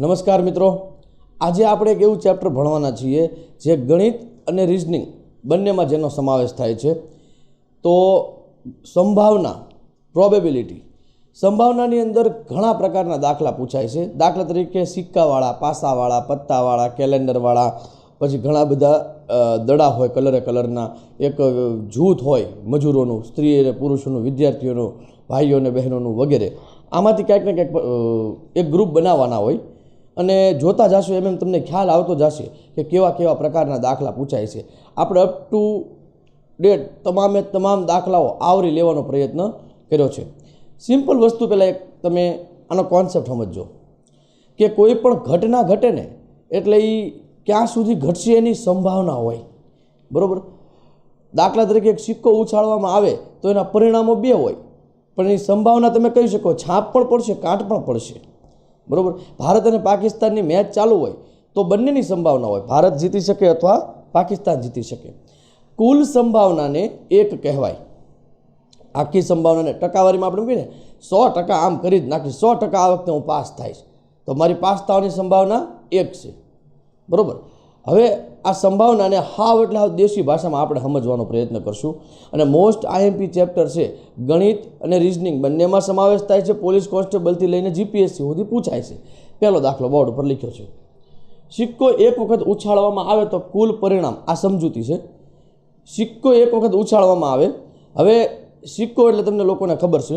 નમસ્કાર મિત્રો, આજે આપણે એક એવું ચેપ્ટર ભણવાના છીએ જે ગણિત અને રીઝનિંગ બંનેમાં જેનો સમાવેશ થાય છે. તો સંભાવના, પ્રોબેબિલિટી, સંભાવનાની અંદર ઘણા પ્રકારના દાખલા પૂછાય છે. દાખલા તરીકે સિક્કાવાળા, પાસાવાળા, પત્તાવાળા, કેલેન્ડરવાળા, પછી ઘણા બધા દડા હોય કલરના, એક જૂથ હોય મજૂરોનું, સ્ત્રી અને પુરુષોનું, વિદ્યાર્થીઓનું, ભાઈઓ અને બહેનોનું વગેરે. આમાંથી ક્યાંક ને ક્યાંક એક ગ્રુપ બનાવવાના હોય અને જોતા જશો એમ તમને ખ્યાલ આવતો જશે કે કેવા કેવા પ્રકારના દાખલા પૂછાય છે. આપણે અપ ટુ ડેટ તમામ દાખલાઓ આવરી લેવાનો પ્રયત્ન કર્યો છે. સિમ્પલ વસ્તુ પહેલાં એક તમે આનો કોન્સેપ્ટ સમજજો કે કોઈ પણ ઘટના ઘટે ને એટલે એ ક્યાં સુધી ઘટશે એની સંભાવના હોય, બરાબર. દાખલા તરીકે એક સિક્કો ઉછાળવામાં આવે તો એના પરિણામો બે હોય, પણ એની સંભાવના તમે કહી શકો છાપ પણ પડશે, કાંટ પણ પડશે, બરાબર. ભારત અને પાકિસ્તાનની મેચ ચાલુ હોય તો બંનેની સંભાવના હોય, ભારત જીતી શકે અથવા પાકિસ્તાન જીતી શકે. કુલ સંભાવનાને એક કહેવાય. આખી સંભાવનાને ટકાવારીમાં આપણે કહીએ ને 100% આમ કરી જ નાખી, 100% આ વખતે હું પાસ થઈશ, તો મારી પાસ થવાની સંભાવના 1 છે, બરાબર. હવે આ સંભાવનાને હાવ એટલે હાવ દેશી ભાષામાં આપણે સમજવાનો પ્રયત્ન કરશું. અને મોસ્ટ આઈએમપી ચેપ્ટર છે, ગણિત અને રીઝનિંગ બંનેમાં સમાવેશ થાય છે. પોલીસ કોન્સ્ટેબલથી લઈને જીપીએસસી સુધી પૂછાય છે. પહેલો દાખલો બોર્ડ ઉપર લખ્યો છે, સિક્કો એક વખત ઉછાળવામાં આવે તો કુલ પરિણામ. આ સમજૂતી છે. સિક્કો એક વખત ઉછાળવામાં આવે. હવે સિક્કો એટલે તમને લોકોને ખબર છે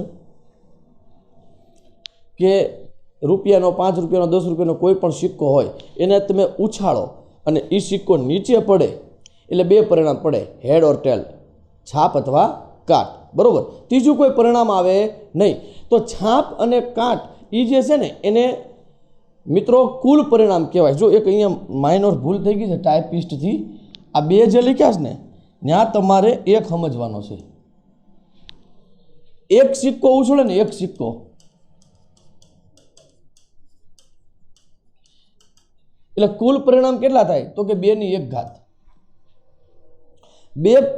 કે રૂપિયાનો, 5 રૂપિયાનો, 10 રૂપિયાનો કોઈ પણ સિક્કો હોય એને તમે ઉછાળો અને એ સિક્કો નીચે પડે એટલે બે પરિણામ પડે, હેડ ઓર ટેલ, છાપ અથવા કાટ, બરાબર. ત્રીજું કોઈ પરિણામ આવે નહીં. તો છાપ અને કાટ એ જે છે ને એને મિત્રો કુલ પરિણામ કહેવાય. જો એક અહીંયા માઇનોર ભૂલ થઈ ગઈ છે ટાઈપિસ્ટથી, આ બે જે લખ્યા છે ને ત્યાં તમારે એક સમજવાનો છે. એક સિક્કો ઉછળે ને, એક સિક્કો, એટલે કુલ પરિણામ કેટલા થાય તો કે 2/1.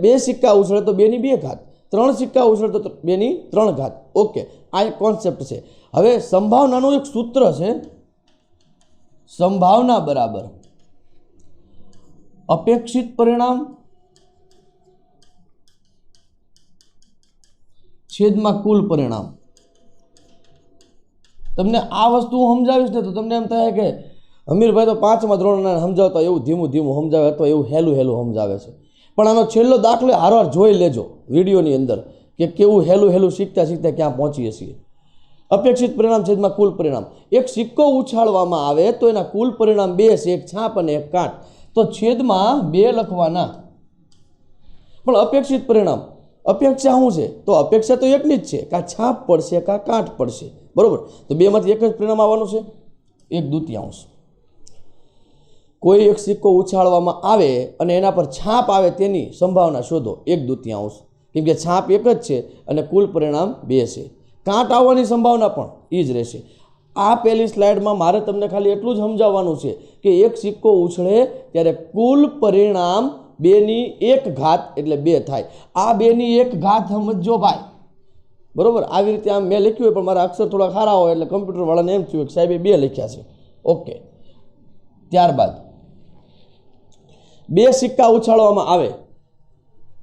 બે સિક્કા ઉછળે તો 2/2, 3 સિક્કા ઉછળે તો 2/3. ઓકે, આ એક કોન્સેપ્ટ છે. હવે સંભાવનાનું એક સૂત્ર છે, સંભાવના બરાબર અપેક્ષિત પરિણામ છેદમાં કુલ પરિણામ. તમને આ વસ્તુ સમજાવીશ ને તો તમને એમ થાય કે અમીરભાઈ તો 5મા ધોરણના સમજાવતા એવું ધીમું સમજાવે અથવા એવું હેલું સમજાવે છે. પણ આનો છેલ્લો દાખલો હારવાર જોઈ લેજો વિડીયોની અંદર કે કેવું હેલું શીખતા ક્યાં પહોંચીએ છીએ. અપેક્ષિત પરિણામ છેદમાં કુલ પરિણામ. એક સિક્કો ઉછાળવામાં આવે તો એના કુલ પરિણામ 2 છે, એક છાપ અને એક કાટ. તો છેદમાં 2 લખવાના. પણ અપેક્ષિત પરિણામ, અપેક્ષા શું છે? તો અપેક્ષા તો એકની જ છે, કાં છાપ પડશે કાં કાટ પડશે, બરોબર. તો બેમાંથી એક જ પરિણામ આવવાનું છે, 1/2. કોઈ એક સિક્કો ઉછાળવામાં આવે અને એના પર છાપ આવે તેની સંભાવના શોધો, 1/2. કેમ કે છાપ એક જ છે અને કુલ પરિણામ 2 છે. કાંટ આવવાની સંભાવના પણ એ જ રહેશે. આ પહેલી સ્લાઇડમાં મારે તમને ખાલી એટલું જ સમજાવવાનું છે કે એક સિક્કો ઉછળે ત્યારે કુલ પરિણામ 2/1 એટલે 2 થાય. આ 2/1 સમજો ભાઈ, બરોબર. આવી રીતે આમ મેં લખ્યું હોય પણ મારા અક્ષર થોડા ખારા હોય એટલે કમ્પ્યુટર વાળાને એમ થયું કે સાહેબે 2 લખ્યા છે. ઓકે, ત્યારબાદ 2 સિક્કા ઉછાળવામાં આવે,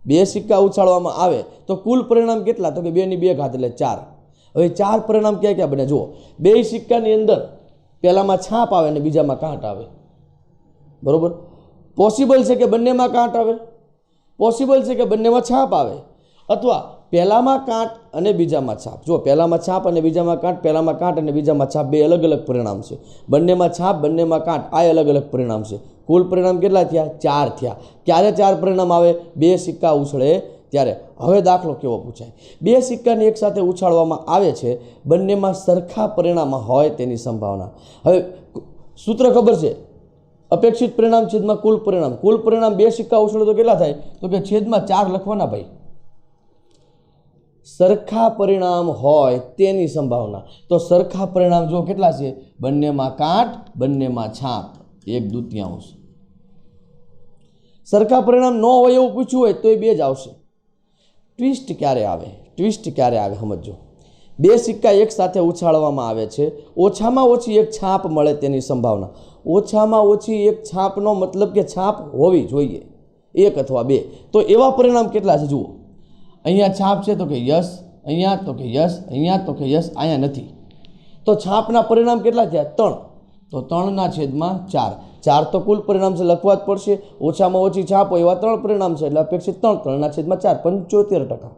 2 સિક્કા ઉછાળવામાં આવે તો કુલ પરિણામ કેટલા તો કે 2/2 એટલે 4. હવે 4 પરિણામ ક્યાં ક્યાં બને જુઓ. 2 સિક્કાની અંદર પહેલામાં છાપ આવે અને બીજામાં કાંટ આવે, બરોબર. પોસિબલ છે કે બંનેમાં કાંટ આવે, પોસિબલ છે કે બંનેમાં છાપ આવે, અથવા પહેલામાં કાંટ અને બીજામાં છાપ. જો પહેલામાં છાપ અને બીજામાં કાંટ, પહેલામાં કાંટ અને બીજામાં છાપ, બે અલગ અલગ પરિણામ છે. બંનેમાં છાપ, બંનેમાં કાંટ, આ અલગ અલગ પરિણામ છે. કુલ પરિણામ કેટલા થયા? 4 થયા. ક્યારે 4 પરિણામ આવે? 2 સિક્કા ઉછળે ત્યારે. હવે દાખલો કેવો પૂછાય? 2 સિક્કાને એક સાથે ઉછાળવામાં આવે છે, બંનેમાં સરખા પરિણામ હોય તેની સંભાવના. હવે સૂત્ર ખબર છે, અપેક્ષિત પરિણામ છેદમાં કુલ પરિણામ. કુલ પરિણામ 2 સિક્કા ઉછળે તો કેટલા થાય તો કે છેદમાં 4 લખવાના ભાઈ. સરખા પરિણામ હોય તેની સંભાવના. તો સરખા પરિણામ જો કેટલા છે? બંનેમાં કાંટ, બંનેમાં છાપ, 1/2. સરખા પરિણામ ન હોય એવું પૂછ્યું હોય તો એ 2 જ આવશે. ટ્વિસ્ટ ક્યારે આવે? ટ્વિસ્ટ ક્યારે આવે સમજો. બે સિક્કા એક સાથે ઉછાળવામાં આવે છે, ઓછામાં ઓછી એક છાપ મળે તેની સંભાવના. ઓછામાં ઓછી એક છાપનો મતલબ કે છાપ હોવી જોઈએ, એક અથવા બે. તો એવા પરિણામ કેટલા છે જુઓ. અહીંયા છાપ છે તો કે યસ, અહીંયા તો કે યસ, અહીંયા તો કે યસ, અહીંયા નથી. તો છાપના પરિણામ કેટલા થયા? 3. તો 3/4. 4 તો કુલ પરિણામ છે, લખવા જ પડશે. ઓછામાં ઓછી છાપ હોય એવા 3 પરિણામ છે એટલે અપેક્ષિત 3. 3/4 75%.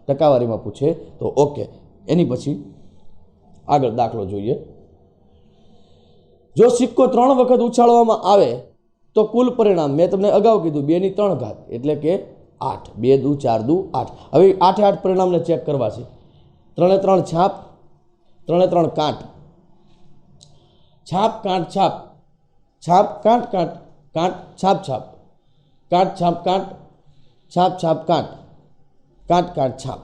ટકાવારીમાં પૂછે તો ઓકે. એની પછી આગળ દાખલો જોઈએ. જો સિક્કો 3 વખત ઉછાળવામાં આવે તો કુલ પરિણામ મેં તમને અગાઉ કીધું 2/3 એટલે કે 8. 2 દુ 4 દુ 8. હવે 8 પરિણામને ચેક કરવા છે. 3 છાપ, 3 કાંટ, છાપ કાંટ છાપ, છાપ કાંટ કાંટ, કાંટ છાપ છાપ, કાંટ છાપ કાંટ, છાપ છાપ કાંટ, કાંટ કાંટ છાપ.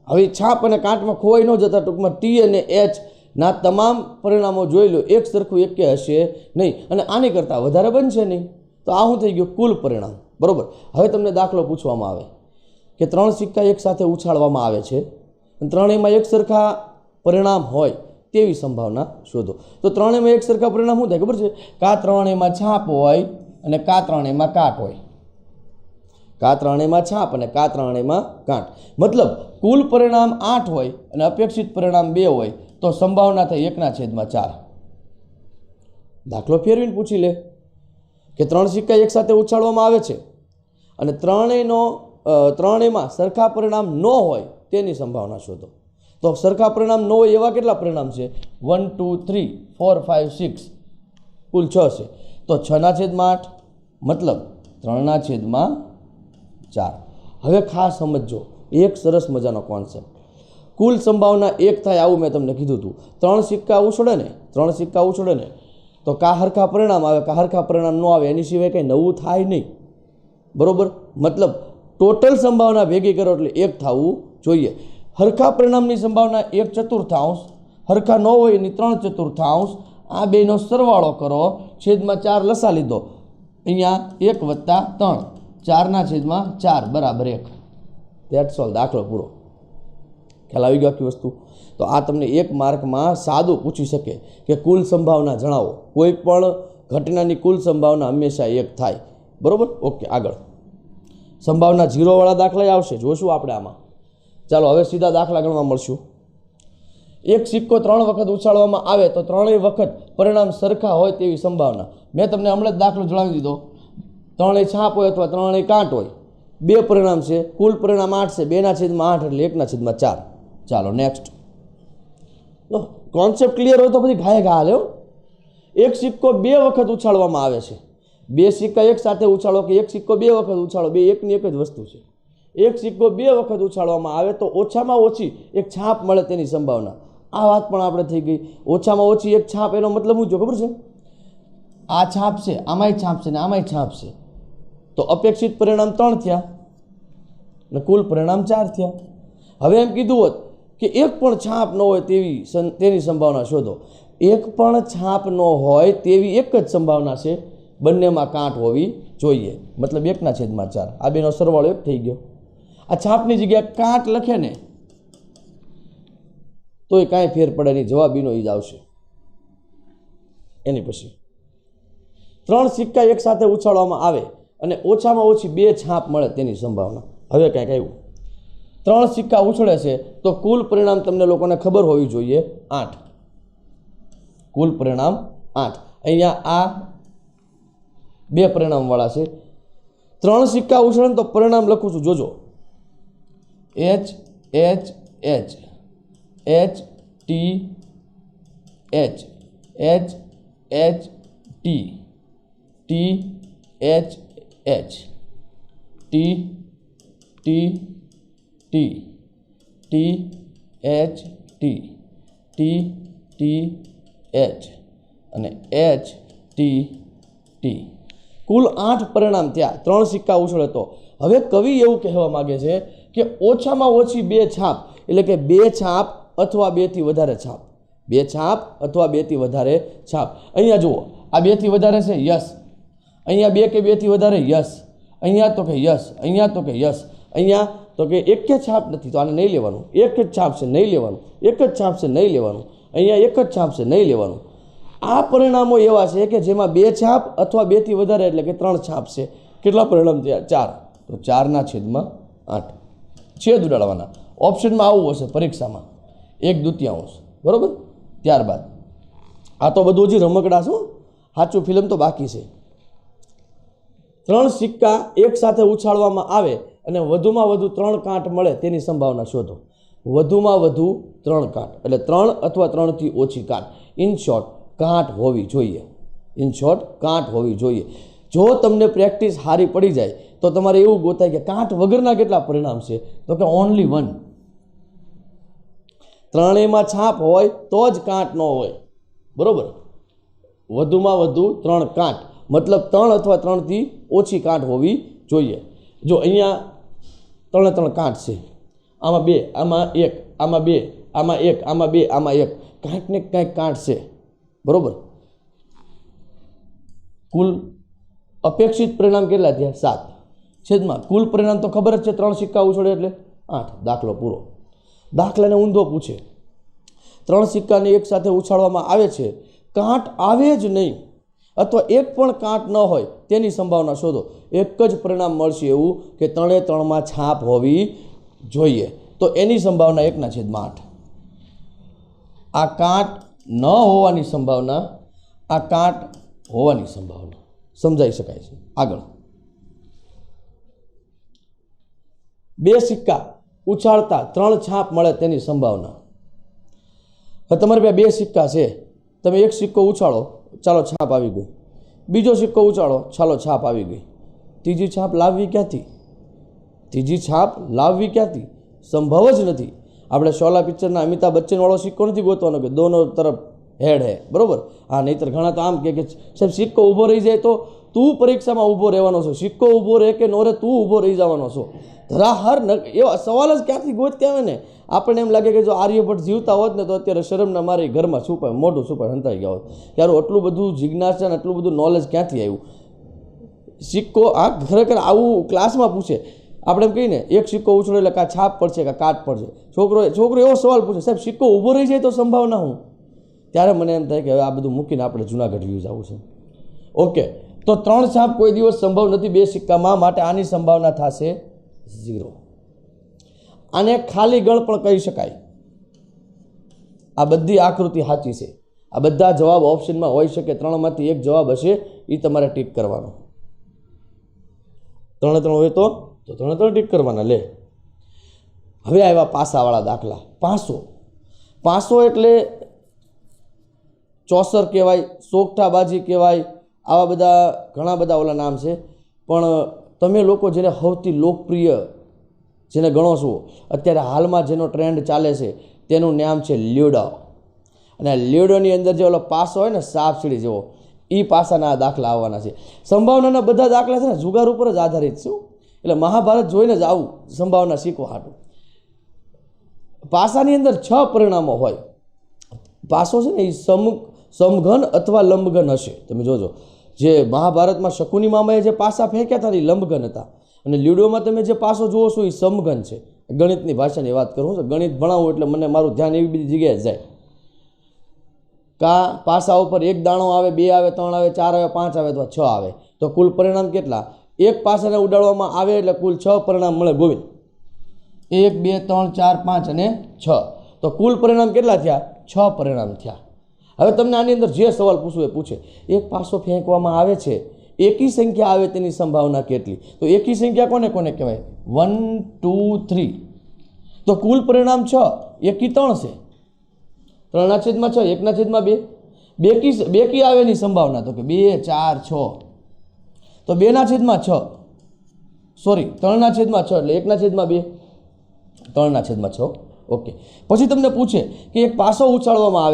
હવે છાપ અને કાંટમાં ખોવાઈ ન જતા ટૂંકમાં ટી અને એચ ના તમામ પરિણામો જોઈ લો, એક સરખું એક કે હશે નહીં અને આની કરતાં વધારે બનશે નહીં. તો આ શું થઈ ગયું? કુલ પરિણામ. બરાબર. હવે તમને દાખલો પૂછવામાં આવે કે 3 સિક્કા એક સાથે ઉછાળવામાં આવે છે અને ત્રણેયમાં એક સરખા પરિણામ હોય તેવી સંભાવના શોધો. તો ત્રણેયમાં એક સરખા પરિણામ શું થાય ખબર છે? કા ત્રણેયમાં છાપ હોય અને કા ત્રણેયમાં કાંટ હોય. કા ત્રણેયમાં છાપ અને કા ત્રણેયમાં કાંટ. મતલબ કુલ પરિણામ 8 હોય અને અપેક્ષિત પરિણામ 2 હોય તો સંભાવના થાય 1/4. દાખલો ફેરવીને પૂછી લે કે 3 સિક્કા એક સાથે ઉછાળવામાં આવે છે અને ત્રણેયમાં સરખા પરિણામ ન હોય તેની સંભાવના શોધો. તો સરખા પરિણામ ન હોય એવા કેટલા પરિણામ છે? 1 2 3 4 5 6, કુલ 6 છે. તો 6/8 મતલબ 3/4. હવે ખાસ સમજો એક સરસ મજાનો કોન્સેપ્ટ. કુલ સંભાવના 1 થાય આવું મેં તમને કીધું હતું. 3 સિક્કા ઉછળે ને તો કા હરખા પરિણામ આવે, કા હરખા પરિણામ ન આવે, એની સિવાય કંઈ નવું થાય નહીં. બરાબર. મતલબ ટોટલ સંભાવના ભેગી કરો એટલે 1 થવું જોઈએ. હરખા પરિણામની સંભાવના 1/4, હરખા ન હોય એની 3/4. આ બેનો સરવાળો કરો, છેદમાં 4 લસા લીધો. અહીંયા 1 + 3, 4/4 બરાબર 1. That's all. દાખલો પૂરો. ખ્યાલ આવી ગયો આખી વસ્તુ? તો આ તમને 1 માર્કમાં સાદું પૂછી શકે કે કુલ સંભાવના જણાવો. કોઈ પણ ઘટનાની કુલ સંભાવના હંમેશા 1 થાય. બરાબર. ઓકે. આગળ સંભાવના 0 વાળા દાખલા આવશે, જોશું આપણે આમાં. ચાલો હવે સીધા દાખલા ગણવા મળશું. એક સિક્કો 3 વખત ઉછાળવામાં આવે તો 3 વખત પરિણામ સરખા હોય તેવી સંભાવના. મેં તમને હમણાં જ દાખલો જણાવી દીધો. 3 છાપ હોય અથવા 3 કાંટ હોય, 2 પરિણામ છે, કુલ પરિણામ 8 છે. 2/8 એટલે 1/4. ચાલો નેક્સ્ટ. કોન્સેપ્ટ ક્લિયર હોય તો પછી ઘાય ઘા લ્યો. એક સિક્કો 2 વખત ઉછાળવામાં આવે છે. 2 સિક્કા એક સાથે ઉછાળો કે એક સિક્કો 2 વખત ઉછાળો, બે એકની એક જ વસ્તુ છે. એક સિક્કો 2 વખત ઉછાળવામાં આવે તો ઓછામાં ઓછી એક છાપ મળે તેની સંભાવના. આ વાત પણ આપણે થઈ ગઈ. ઓછામાં ઓછી એક છાપ એનો મતલબ શું છે ખબર છે? આ છાપ છે, આમાંય છાપ છે ને આમાંય છાપ છે. તો અપેક્ષિત પરિણામ 3 થયા અને કુલ પરિણામ 4 થયા. હવે એમ કીધું હોત કે એક પણ છાપ ન હોય તેની સંભાવના શોધો. એક પણ છાપ ન હોય તેવી એક જ સંભાવના છે, બંનેમાં કાંટ હોવી જોઈએ. મતલબ 1/4. આ બેનો સરવાળો 1 થઈ ગયો. આ છાપની જગ્યાએ કાંટ લખે ને તોય કાંઈ ફેર પડે નહીં, જવાબીનો ઈ જ આવશે. એની પછી 3 સિક્કા એક સાથે ઉછાળવામાં આવે અને ઓછામાં ઓછી 2 છાપ મળે તેની સંભાવના. હવે કાંઈક આવ્યું. 3 સિક્કા ઉછળે છે તો કુલ પરિણામ તમને લોકોને ખબર હોવી જોઈએ 8. કુલ પરિણામ 8. અહીંયા આ 2 પરિણામવાળા છે. 3 સિક્કા ઉછળે તો પરિણામ લખું છું, જોજો. H H H H T H H H T T H H T T T T H T T T H અને H T T. કુલ 8 પરિણામ થયા 3 સિક્કા ઉછળે તો. હવે કવિ એવું કહેવા માગે છે કે ઓછામાં ઓછી 2 છાપ, એટલે કે 2 છાપ અથવા 2 થી વધારે છાપ. 2 છાપ અથવા 2 થી વધારે છાપ. અહીંયા જુઓ, આ 2 થી વધારે છે, યસ. અહીંયા 2 કે 2 થી વધારે, યસ. અહીંયા તો કે યસ, અહીંયા તો કે યસ. અહીંયા તો કે એક જ છાપ નથી, તો આને નહીં લેવાનું. એક જ છાપ છે, નહીં લેવાનું. એક જ છાપ છે, નહીં લેવાનું. અહીંયા એક જ છાપ છે, નહીં લેવાનું. આ પરિણામો એવા છે કે જેમાં 2 છાપ અથવા 2 થી વધારે એટલે કે 3 છાપ છે. કેટલા પરિણામ થયા? 4. તો 4/8 છેદ ઉડાડવાના. ઓપ્શનમાં આવું હશે પરીક્ષામાં 1/2. બરાબર. ત્યારબાદ આ તો બધું હજી રમકડા શું, સાચું ફિલ્મ તો બાકી છે. 3 સિક્કા એક સાથે ઉછાળવામાં આવે અને વધુમાં વધુ 3 કાંટ મળે તેની સંભાવના શોધો. વધુમાં વધુ 3 કાંટ એટલે 3 અથવા 3 થી ઓછી કાંટ. ઇન શોર્ટ કાંટ હોવી જોઈએ. ઇન શોર્ટ કાંટ હોવી જોઈએ. જો તમને પ્રેક્ટિસ સારી પડી જાય તો તમારે એવું ગોતાય કે કાંટ વગરના કેટલા પરિણામ છે, તો કે ઓનલી 1. ત્રણેયમાં છાપ હોય તો જ કાંટ ન હોય. બરોબર. વધુમાં વધુ 3 કાંટ મતલબ 3 અથવા 3 થી ઓછી કાંટ હોવી જોઈએ. જો અહીંયા 3 કાંટ છે, આમાં 2, આમાં 1, આમાં 2, આમાં 1, આમાં 2, આમાં 1, કાંઈક ને કાંઈક કાંટ છે. બરોબર. કુલ અપેક્ષિત પરિણામ કેટલા થયા? 7. છેદમાં કુલ પરિણામ તો ખબર જ છે, 3 સિક્કા ઉછળે એટલે 8. દાખલો પૂરો. દાખલાને ઊંધો પૂછે. 3 સિક્કાને એક સાથે ઉછાળવામાં આવે છે, કાંટ આવે જ નહીં અથવા એક પણ કાંટ ન હોય તેની સંભાવના શોધો. એક જ પરિણામ મળશે એવું કે 3/3 છાપ હોવી જોઈએ. તો એની સંભાવના 1/8. આ કાંટ ન હોવાની સંભાવના, આ કાંટ હોવાની સંભાવના સમજાઈ શકાય છે. આગળ 2 સિક્કા ઉછાળતા 3 છાપ મળે તેની સંભાવના. હવે તમારી પાસે 2 સિક્કા છે, તમે એક સિક્કો ઉછાળો, ચાલો છાપ આવી ગઈ. બીજો સિક્કો ઉછાળો, ચાલો છાપ આવી ગઈ. ત્રીજી છાપ લાવવી ક્યાંથી? ત્રીજી છાપ લાવવી ક્યાંથી? સંભવ જ નથી. આપણે શોલા પિક્ચરના અમિતાભ બચ્ચન વાળો સિક્કો નથી ગોતવાનો કે દોનો તરફ હેડ હે. બરોબર. હા, નહીતર ઘણા તો આમ કે સાહેબ સિક્કો ઊભો રહી જાય તો તું પરીક્ષામાં ઊભો રહેવાનો છો, સિક્કો ઊભો રહે કે નો રહે તું ઊભો રહી જવાનો છો. ધરાહર એવા સવાલ જ ક્યાંથી ગોતતા આવે ને. આપણને એમ લાગે કે જો આર્યભટ્ટ જીવતા હોત ને તો અત્યારે શરમના મારી ઘરમાં છુપાય, મોઢું છુપાય હંતાઈ ગયા હોત. યાર આટલું બધું જિજ્ઞાસા ને આટલું બધું નોલેજ ક્યાંથી આવ્યું? સિક્કો આ ખરેખર આવું ક્લાસમાં પૂછે. આપણે એમ કહીને એક સિક્કો ઉછળો એટલે કાં છાપ પડશે કાં કાટ પડશે. છોકરો એવો સવાલ પૂછે, સાહેબ સિક્કો ઊભો રહી જાય તો સંભાવના હું? ત્યારે મને એમ થાય કે હવે આ બધું મૂકીને આપણે જુનાગઢ વ્યૂઝ આવું છે. ઓકે, તો 3 છાપ કોઈ દિવસ સંભવ નથી 2 સિક્કામાં, માટે આની સંભાવના થશે 0. આને ખાલી ગણ પણ કહી શકાય. આ બધી આકૃતિ સાચી છે. આ બધા જવાબ ઓપ્શનમાં હોઈ શકે, 3માંથી એક જવાબ હશે, એ તમારે ટીક કરવાનો. 3 હોય તો 3 ટીક કરવાના. લે હવે આવ્યા પાસાવાળા દાખલા. પાસો એટલે ચોસર કહેવાય, સોગઠાબાજી કહેવાય, આવા બધા ઘણા બધા ઓલા નામ છે. પણ તમે લોકો જેને સૌથી લોકપ્રિય જેને ગણો છો, અત્યારે હાલમાં જેનો ટ્રેન્ડ ચાલે છે તેનું નામ છે લ્યુડો. અને લ્યુડોની અંદર જે ઓલો પાસો હોય ને સાપ સીડી જેવો, એ પાસાના આ દાખલા આવવાના છે. સંભાવનાના બધા દાખલા છે ને જુગાર ઉપર જ આધારિત છે. એટલે મહાભારત જોઈને જ આવું સંભાવના શીખવા હાટું. પાસાની અંદર 6 પરિણામો હોય. પાસો છે ને એ સમઘન અથવા લંબઘન હશે. તમે જોજો, જે મહાભારતમાં શકુની મામાએ જે પાસા ફેંક્યા હતા એ લંબઘન હતા, અને લ્યુડોમાં તમે જે પાસો જુઓ છો એ સમઘન છે. ગણિતની ભાષાની વાત કરું છું, ગણિત ભણાવું એટલે મને મારું ધ્યાન એવી બધી જગ્યાએ જાય. પાસા ઉપર 1 દાણો આવે, 2 આવે, 3 આવે, 4 આવે, 5 આવે અથવા 6 આવે, તો કુલ પરિણામ કેટલા? એક પાસાને ઉડાડવામાં આવે એટલે કુલ 6 પરિણામ મળે. ગોવિંદ 1 2 3 4 5 અને 6, તો કુલ પરિણામ કેટલા થયા? 6 પરિણામ થયા. હવે તમને આની અંદર જે સવાલ પૂછવું એ પૂછે. એક પાસો ફેંકવામાં આવે છે, એકી સંખ્યા આવે તેની સંભાવના કેટલી? તો એકી સંખ્યા કોને કોને કહેવાય? 1 2 3. તો કુલ પરિણામ 6, એકી 3 છે. 3/6, 1/2. બેકી આવેની સંભાવના તો કે 2 4 6. તો 2/6, સોરી 3/6 એટલે 1/2, 3/6. ઓકે. પછી તમને પૂછે કે એક પાસો ઉછાળવામાં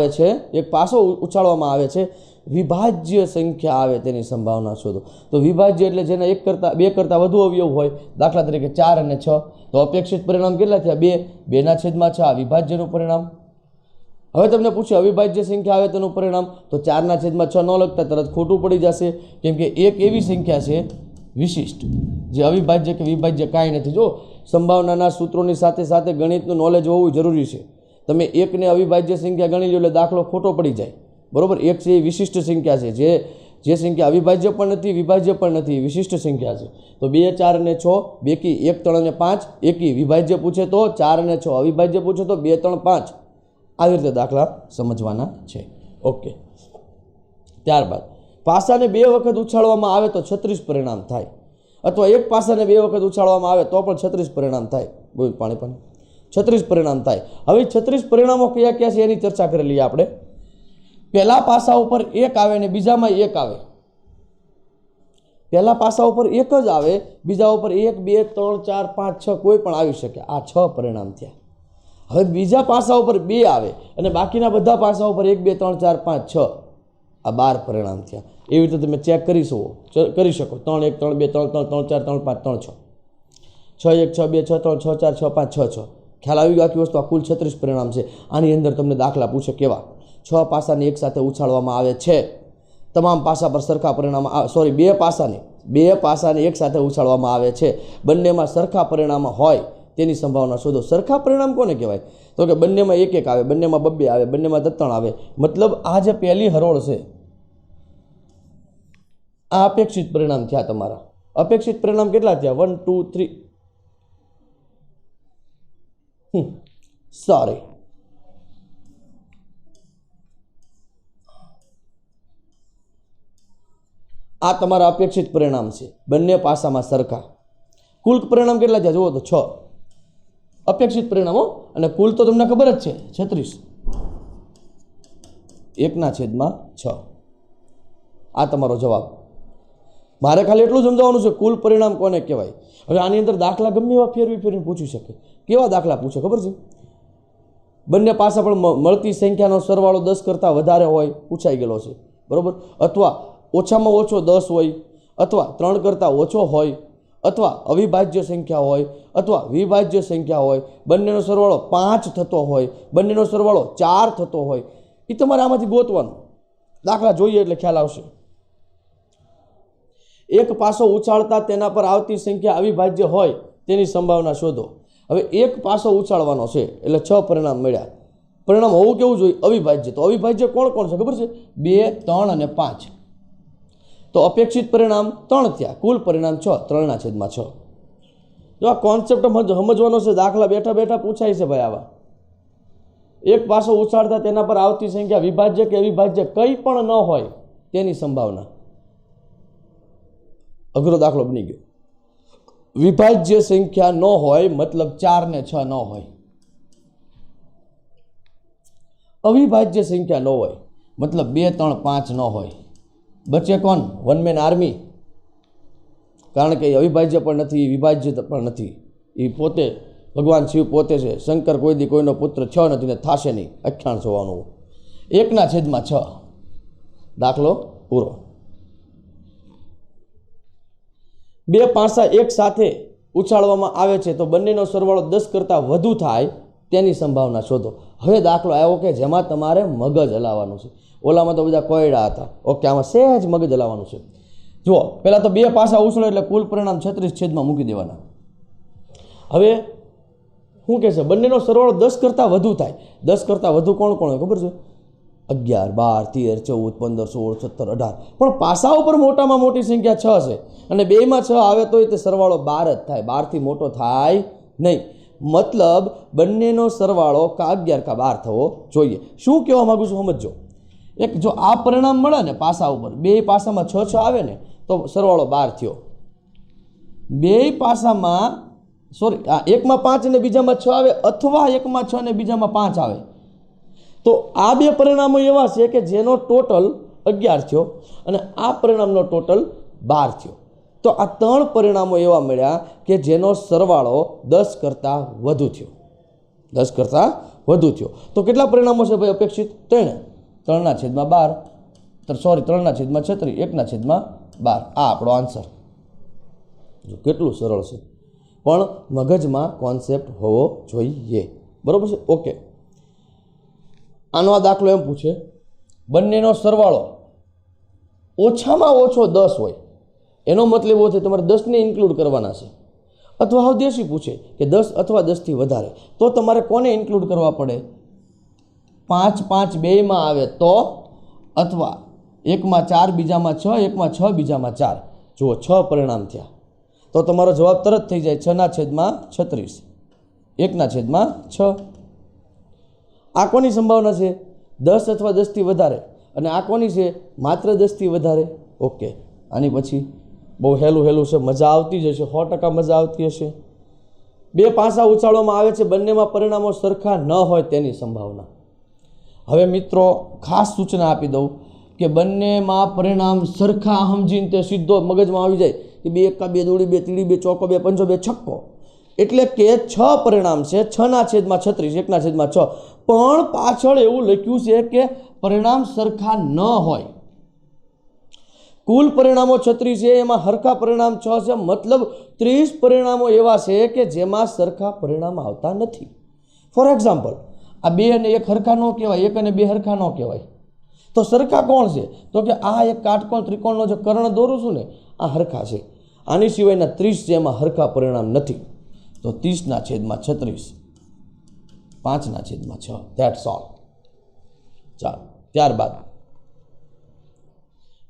આવે છે, વિભાજ્ય સંખ્યા આવે તેની સંભાવના શોધો. તો વિભાજ્ય એટલે જેના 2 કરતાં વધુ અવયવ હોય, દાખલા તરીકે 4 અને 6. તો અપેક્ષિત પરિણામ કેટલા થયા? 2. 2/6 આ વિભાજ્યનું પરિણામ. હવે તમને પૂછે અવિભાજ્ય સંખ્યા આવે તેનું પરિણામ, તો 4/6 ન લખતા તરત ખોટું પડી જશે, કેમ કે એક એવી સંખ્યા છે વિશિષ્ટ જે અવિભાજ્ય કે વિભાજ્ય કાંઈ નથી. જો સંભાવનાના સૂત્રોની સાથે સાથે ગણિતનું નોલેજ હોવું જરૂરી છે. તમે એકને અવિભાજ્ય સંખ્યા ગણી લો એટલે દાખલો ખોટો પડી જાય. બરાબર, એક છે એ વિશિષ્ટ સંખ્યા છે, જે સંખ્યા અવિભાજ્ય પણ નથી વિભાજ્ય પણ નથી, વિશિષ્ટ સંખ્યા છે. તો 2, 4 અને 6 બેકી 1, 3 અને 5 એકી વિભાજ્ય પૂછે તો 4 અને 6 અવિભાજ્ય પૂછે તો 2, 3, 5. આવી રીતે દાખલા સમજવાના છે. ઓકે, ત્યારબાદ પાસાને 2 વખત ઉછાળવામાં આવે તો 36 પરિણામ થાય, અથવા એક પાસાને 2 વખત ઉછાળવામાં આવે તો પણ 36 પરિણામ થાય. બોલ પાણી 36 પરિણામ થાય. હવે 36 પરિણામો કયા કયા છે એની ચર્ચા કરી લઈએ આપણે. પહેલા પાસા ઉપર 1 આવે ને બીજામાં 1 આવે. પહેલા પાસા ઉપર 1 જ આવે, બીજા ઉપર 1, 2, 3, 4, 5, 6 કોઈ પણ આવી શકે. આ 6 પરિણામ થયા. હવે બીજા પાસા ઉપર 2 આવે અને બાકીના બધા પાસા ઉપર 1, 2, 3, 4, 5, 6 આ 12 પરિણામ થયા. એવી રીતે તમે ચેક કરી શકો. 3, 1, 3, 2, 3, 3, 4, 3, 5, 3, 6, 6, 1, 6, 2, 6, 3, 6, 4, 6, 5, 6, 6. ખ્યાલ આવી ગયો? આખી વસ્તુ આ કુલ 36 પરિણામ છે. આની અંદર તમને દાખલા પૂછે કેવા? 6 પાસાને એક સાથે ઉછાળવામાં આવે છે, તમામ પાસા પર સરખા પરિણામ, સોરી 2 પાસાને એક સાથે ઉછાળવામાં આવે છે, બંનેમાં સરખા પરિણામ હોય તેની સંભાવના શોધો. સરખા પરિણામ કોને કહેવાય? તો કે બંનેમાં 1, 1 આવે, બંનેમાં 2, 2 આવે, બંનેમાં 3, 3 આવે. મતલબ આ જે પહેલી હરોળ છે આ અપેક્ષિત પરિણામ થયા તમારા. અપેક્ષિત પરિણામ કેટલા થયા? 1, 2, 3. સોરી, આ તમારા અપેક્ષિત પરિણામ છે, બંને પાસામાં સરખા. કુલ પરિણામ કેટલા થયા જુઓ તો 6 અપેક્ષિત પરિણામો, અને કુલ તો તમને ખબર જ છે 36, 1/6. આ તમારો જવાબ. મારે ખાલી એટલું સમજાવવાનું છે કુલ પરિણામ કોને કહેવાય. હવે આની અંદર દાખલા ગમે એવા ફેરવી પૂછી શકે. કેવા દાખલા પૂછે ખબર છે? બંને પાસા પણ મળતી સંખ્યાનો સરવાળો 10 કરતાં વધારે હોય, પૂછાઈ ગયેલો છે. બરાબર, અથવા ઓછામાં ઓછો 10 હોય, અથવા 3 કરતાં ઓછો હોય, અથવા અવિભાજ્ય સંખ્યા હોય, અથવા વિભાજ્ય સંખ્યા હોય, બંનેનો સરવાળો 5 થતો હોય, બંનેનો સરવાળો 4 થતો હોય. એ તમારે આમાંથી ગોતવાનું. દાખલા જોઈએ એટલે ખ્યાલ આવશે. એક પાસો ઉછાળતા તેના પર આવતી સંખ્યા અવિભાજ્ય હોય તેની સંભાવના શોધો. હવે એક પાસો ઉછાળવાનો છે એટલે 6 પરિણામ મળ્યા. પરિણામ હોવું કેવું જોઈએ? અવિભાજ્ય. તો અવિભાજ્ય કોણ કોણ છે ખબર છે? 2, 3 અને 5. તો અપેક્ષિત પરિણામ 3 થયા, કુલ પરિણામ 6, 3/6. જો આ કોન્સેપ્ટ સમજવાનો છે. દાખલા બેઠા બેઠા પૂછાય છે ભાઈ આવા. એક પાસો ઉછાળતા તેના પર આવતી સંખ્યા વિભાજ્ય કે અવિભાજ્ય કંઈ પણ ન હોય તેની સંભાવના. અઘરો દાખલો બની ગયો. વિભાજ્ય સંખ્યા ન હોય મતલબ 4 ને 6 ન હોય. અવિભાજ્ય સંખ્યા ન હોય મતલબ 2, 3, 5 ન હોય. બચે કોણ? One man army. કારણ કે અવિભાજ્ય પણ નથી, વિભાજ્ય પણ નથી. એ પોતે ભગવાન શિવ પોતે છે. શંકર કોઈ દી કોઈનો પુત્ર 6 નથી ને થાશે નહીં. 98 1/6. દાખલો પૂરો. 2 પાસા એક સાથે ઉછાળવામાં આવે છે તો બંનેનો સરવાળો 10 કરતાં વધુ થાય તેની સંભાવના શોધો. હવે દાખલો આવ્યો કે જેમાં તમારે મગજ હલાવવાનું છે. ઓલામાં તો બધા કોયડા હતા. ઓકે, આમાં સહેજ મગજ હલાવવાનું છે. જુઓ, પહેલાં તો 2 પાસા ઉછળે એટલે કુલ પરિણામ 36 છેદમાં મૂકી દેવાના. હવે શું કહે છે? બંનેનો સરવાળો 10 કરતાં વધુ થાય. 10 કરતાં વધુ કોણ કોણ હોય ખબર છે? 11, 12, 13, 14, 15, 16, 17, 18. પણ પાસા ઉપર મોટામાં મોટી સંખ્યા 6 છે અને 2માં 6 આવે તો તે સરવાળો 12 જ થાય. 12થી મોટો થાય નહીં. મતલબ બંનેનો સરવાળો કા 11 કા 12 થવો જોઈએ. શું કહેવા માગું છું સમજો. એક જો આ પરિણામ મળે ને પાસા ઉપર, 2 પાસામાં 6 આવે ને તો સરવાળો 12 થયો. 2 પાસામાં સોરી એકમાં 5 અને બીજામાં 6 આવે, અથવા એકમાં 6 અને બીજામાં 5 આવે. તો આ 2 પરિણામો એવા છે કે જેનો ટોટલ 11 થયો અને આ પરિણામનો ટોટલ 12 થયો. તો આ 3 પરિણામો એવા મળ્યા કે જેનો સરવાળો 10 કરતાં વધુ થયો. 10 કરતાં વધુ થયો. તો કેટલા પરિણામો છે ભાઈ અપેક્ષિત? 3/12. સોરી 3/36, 1/12. આ આપણો આન્સર. કેટલું સરળ છે, પણ મગજમાં કોન્સેપ્ટ હોવો જોઈએ. બરાબર છે? ઓકે, આનો આ દાખલો એમ પૂછે, બંનેનો સરવાળો ઓછામાં ઓછો 10 હોય. એનો મતલબ એવો છે તમારે 10ને ઇન્ક્લુડ કરવાના છે. અથવા હાવ દેશી પૂછે કે 10 અથવા 10થી વધારે, તો તમારે કોને ઇન્ક્લુડ કરવા પડે? 5 5 બેયમાં આવે તો, અથવા એકમાં 4 બીજામાં 6, એકમાં 6 બીજામાં 4. જુઓ 6 પરિણામ થયા, તો તમારો જવાબ તરત થઈ જાય 6/36, 1/6. આ કોની સંભાવના છે? 10 અથવા 10થી વધારે. અને આ કોની છે? માત્ર 10થી વધારે. ઓકે, આની પછી બહુ હેલું છે, મજા આવતી જ હશે, 100% મજા આવતી હશે. બે પાસા ઉછાળવામાં આવે છે, બંનેમાં પરિણામો સરખા ન હોય તેની સંભાવના. હવે મિત્રો ખાસ સૂચના આપી દઉં કે બંનેમાં પરિણામ સરખા સમજીને તે સીધો મગજમાં આવી જાય કે 2 એકા 2 દોડી 2 ત્રીડી 2 ચોકો 2 પંચો 2 છક્કો, એટલે કે 6 પરિણામ છે, 6/36, 1/6. પણ પાછળ એવું લખ્યું છે કે પરિણામ સરખા ન હોય. કુલ પરિણામો 36 છે, એમાં સરખા પરિણામ 6 છે, મતલબ 30 પરિણામો એવા છે કે જેમાં સરખા પરિણામ આવતા નથી. ફોર એક્ઝામ્પલ, આ 2 અને 1 સરખા ન કહેવાય, 1 અને 2 સરખા ન કહેવાય. તો સરખા કોણ છે? તો કે આ એક કાટકોણ ત્રિકોણનો જે કર્ણ દોરું છું ને, આ સરખા છે. આની સિવાયના 30 છે, એમાં સરખા પરિણામ નથી. તો 30/36, 5/6. That's all. ચાલો, ત્યારબાદ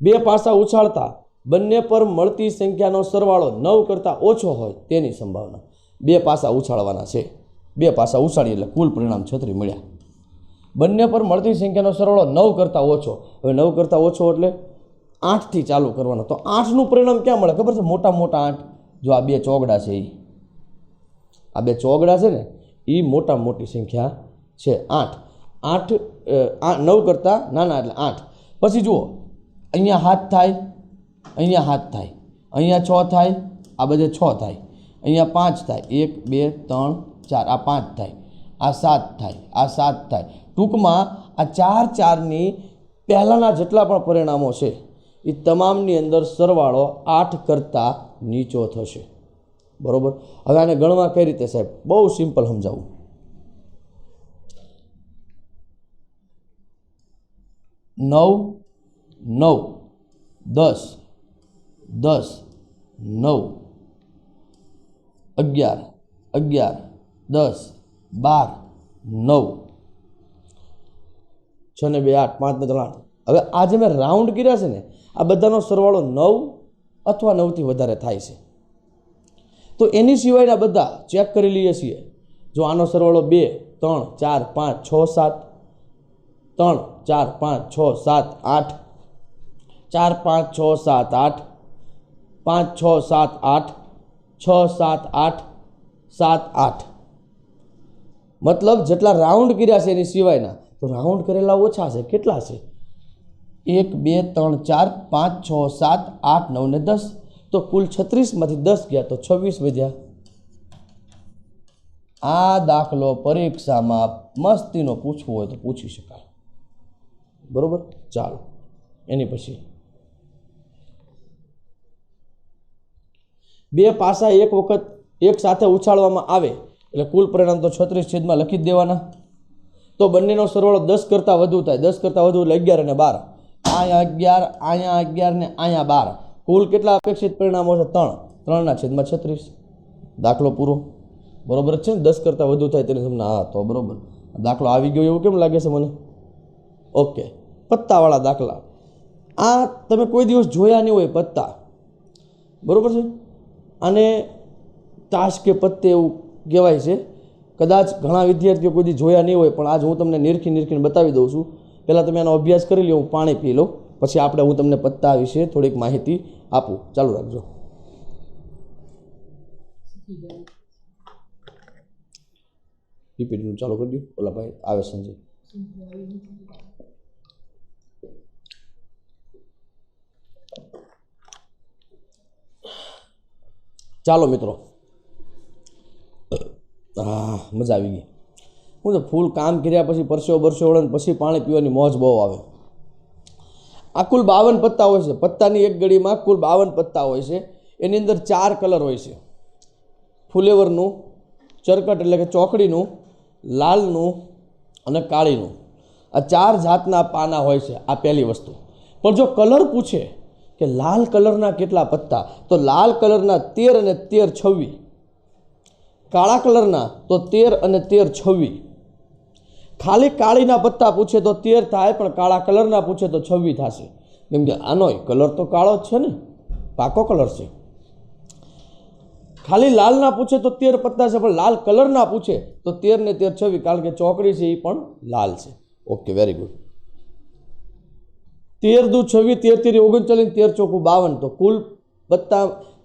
બે પાસા ઉછાળતા બંને પર મળતી સંખ્યાનો સરવાળો 9 કરતાં ઓછો હોય તેની સંભાવના. 2 પાસા ઉછાળવાના છે, 2 પાસા ઉછાળી એટલે કુલ પરિણામ 36 મળ્યા. બંને પર મળતી સંખ્યાનો સરવાળો 9 કરતાં ઓછો. હવે 9 કરતાં ઓછો એટલે 8થી ચાલુ કરવાનો. તો 8નું પરિણામ ક્યાં મળે ખબર છે? મોટા 8. જો આ 2 ચોગડા છે, આ 2 ચોગડા છે ને, એ મોટી સંખ્યા છે. 8 9 કરતાં નાના એટલે 8. પછી જુઓ, અહીંયા 7 થાય, અહીંયા 7 થાય, અહીંયા 6 થાય, આ બધે 6 થાય, અહીંયા 5 થાય, 1 2 3 4, આ 5 થાય, આ 7 થાય, આ 7 થાય. ટૂંકમાં આ 4ની પહેલાંના જેટલા પણ પરિણામો છે એ તમામની અંદર સરવાળો 8 કરતાં નીચો થશે. બરાબર. હવે આને ગણવા કઈ રીતે સાહેબ? બહુ સિમ્પલ સમજાવું. 9 9 10 10 9 11 11 10 12 9 6 ને 2 8 5 ને 3 8. હવે આ જે મેં રાઉન્ડ કર્યા છે ને, આ બધાનો સરવાળો 9 અથવા 9થી વધારે થાય છે. તો એની સિવાયના બધા ચેક કરી લઈએ છીએ. જો આનો સરવાળો 2 3 4 5 6 7, 3 4 5 6 7 8, 4 5 6 7 8, 5 6 7 8, 6 7 8, 7 8. મતલબ જેટલા રાઉન્ડ કર્યા છે એની સિવાયના, તો રાઉન્ડ કરેલા ઓછા છે. કેટલા છે? 1 2 3 4 5 6 7 8 9 ને 10. તો કુલ 36માંથી 10 ગયા તો 26 વધ્યા. આ દાખલો પરીક્ષામાં મસ્તીનો પૂછવો હોય તો પૂછી શકાય. બરોબર. ચાલો, એની પછી 2 પાસા એક વખત એક સાથે ઉછાળવામાં આવે એટલે કુલ પરિણામ તો 36 છેદમાં લખી જ દેવાના. તો બંનેનો સરવાળો 10 કરતાં વધુ થાય. 10 કરતાં વધુ એટલે 11 અને 12. અહીંયા 11, અહીંયા 11 ને અહીંયા 12. કુલ કેટલા અપેક્ષિત પરિણામો છે? 3. 3/36. દાખલો પૂરો. બરોબર છે ને? 10 કરતાં વધુ થાય તેની તમને. હા, તો બરોબર. દાખલો આવી ગયો એવું કેમ લાગે છે મને? ઓકે. પત્તાવાળા દાખલા, આ તમે કોઈ દિવસ જોયા નહીં હોય પત્તા. બરોબર છે? આને તાશ કે પત્તે એવું કહેવાય છે. કદાચ ઘણા વિદ્યાર્થીઓ કોઈ દી જોયા નહીં હોય, પણ આજ હું તમને નીરખીને બતાવી દઉં છું. પહેલાં તમે એનો અભ્યાસ કરી લો, હું પાણી પી લઉં, પછી હું તમને પત્તા વિશે થોડીક માહિતી આપું. ચાલુ રાખજો. પીપીટીનું ચાલુ કરી દો. ઓલા ભાઈ આવે સંજય. ચાલો મિત્રો, મજા આવી ગઈ. હું તો ફૂલ કામ કર્યા પછી પરસેવો વળે પછી પાણી પીવાની મોજ બહુ આવે. આ કુલ 52 પત્તા હોય છે. પત્તાની એક ગળીમાં કુલ 52 પત્તા હોય છે. એની અંદર 4 કલર હોય છે: ફુલેવરનું, ચરકટ એટલે કે ચોકડીનું, લાલનું અને કાળીનું. આ 4 જાતના પાના હોય છે. આ પહેલી વસ્તુ. પણ જો કલર પૂછે કે લાલ કલરના કેટલા પત્તા, તો લાલ કલરના 13 અને 13 26. કાળા કલરના તો 13 અને 13 26. ખાલી કાળીના પત્તા પૂછે તો 13 થાય, પણ કાળા કલરના પૂછે તો 26 થશે, કેમ કે આનો કલર તો કાળો જ છે ને, પાકો કલર છે. ખાલી લાલના પૂછે તો 13 પત્તા છે, પણ લાલ કલરના પૂછે તો 13 ને 13 26, કારણ કે ચોકડી છે એ પણ લાલ છે. Okay, very good. 13 દુ 26, 13 તેરી 39, 13 ચોકું 52. તો કુલ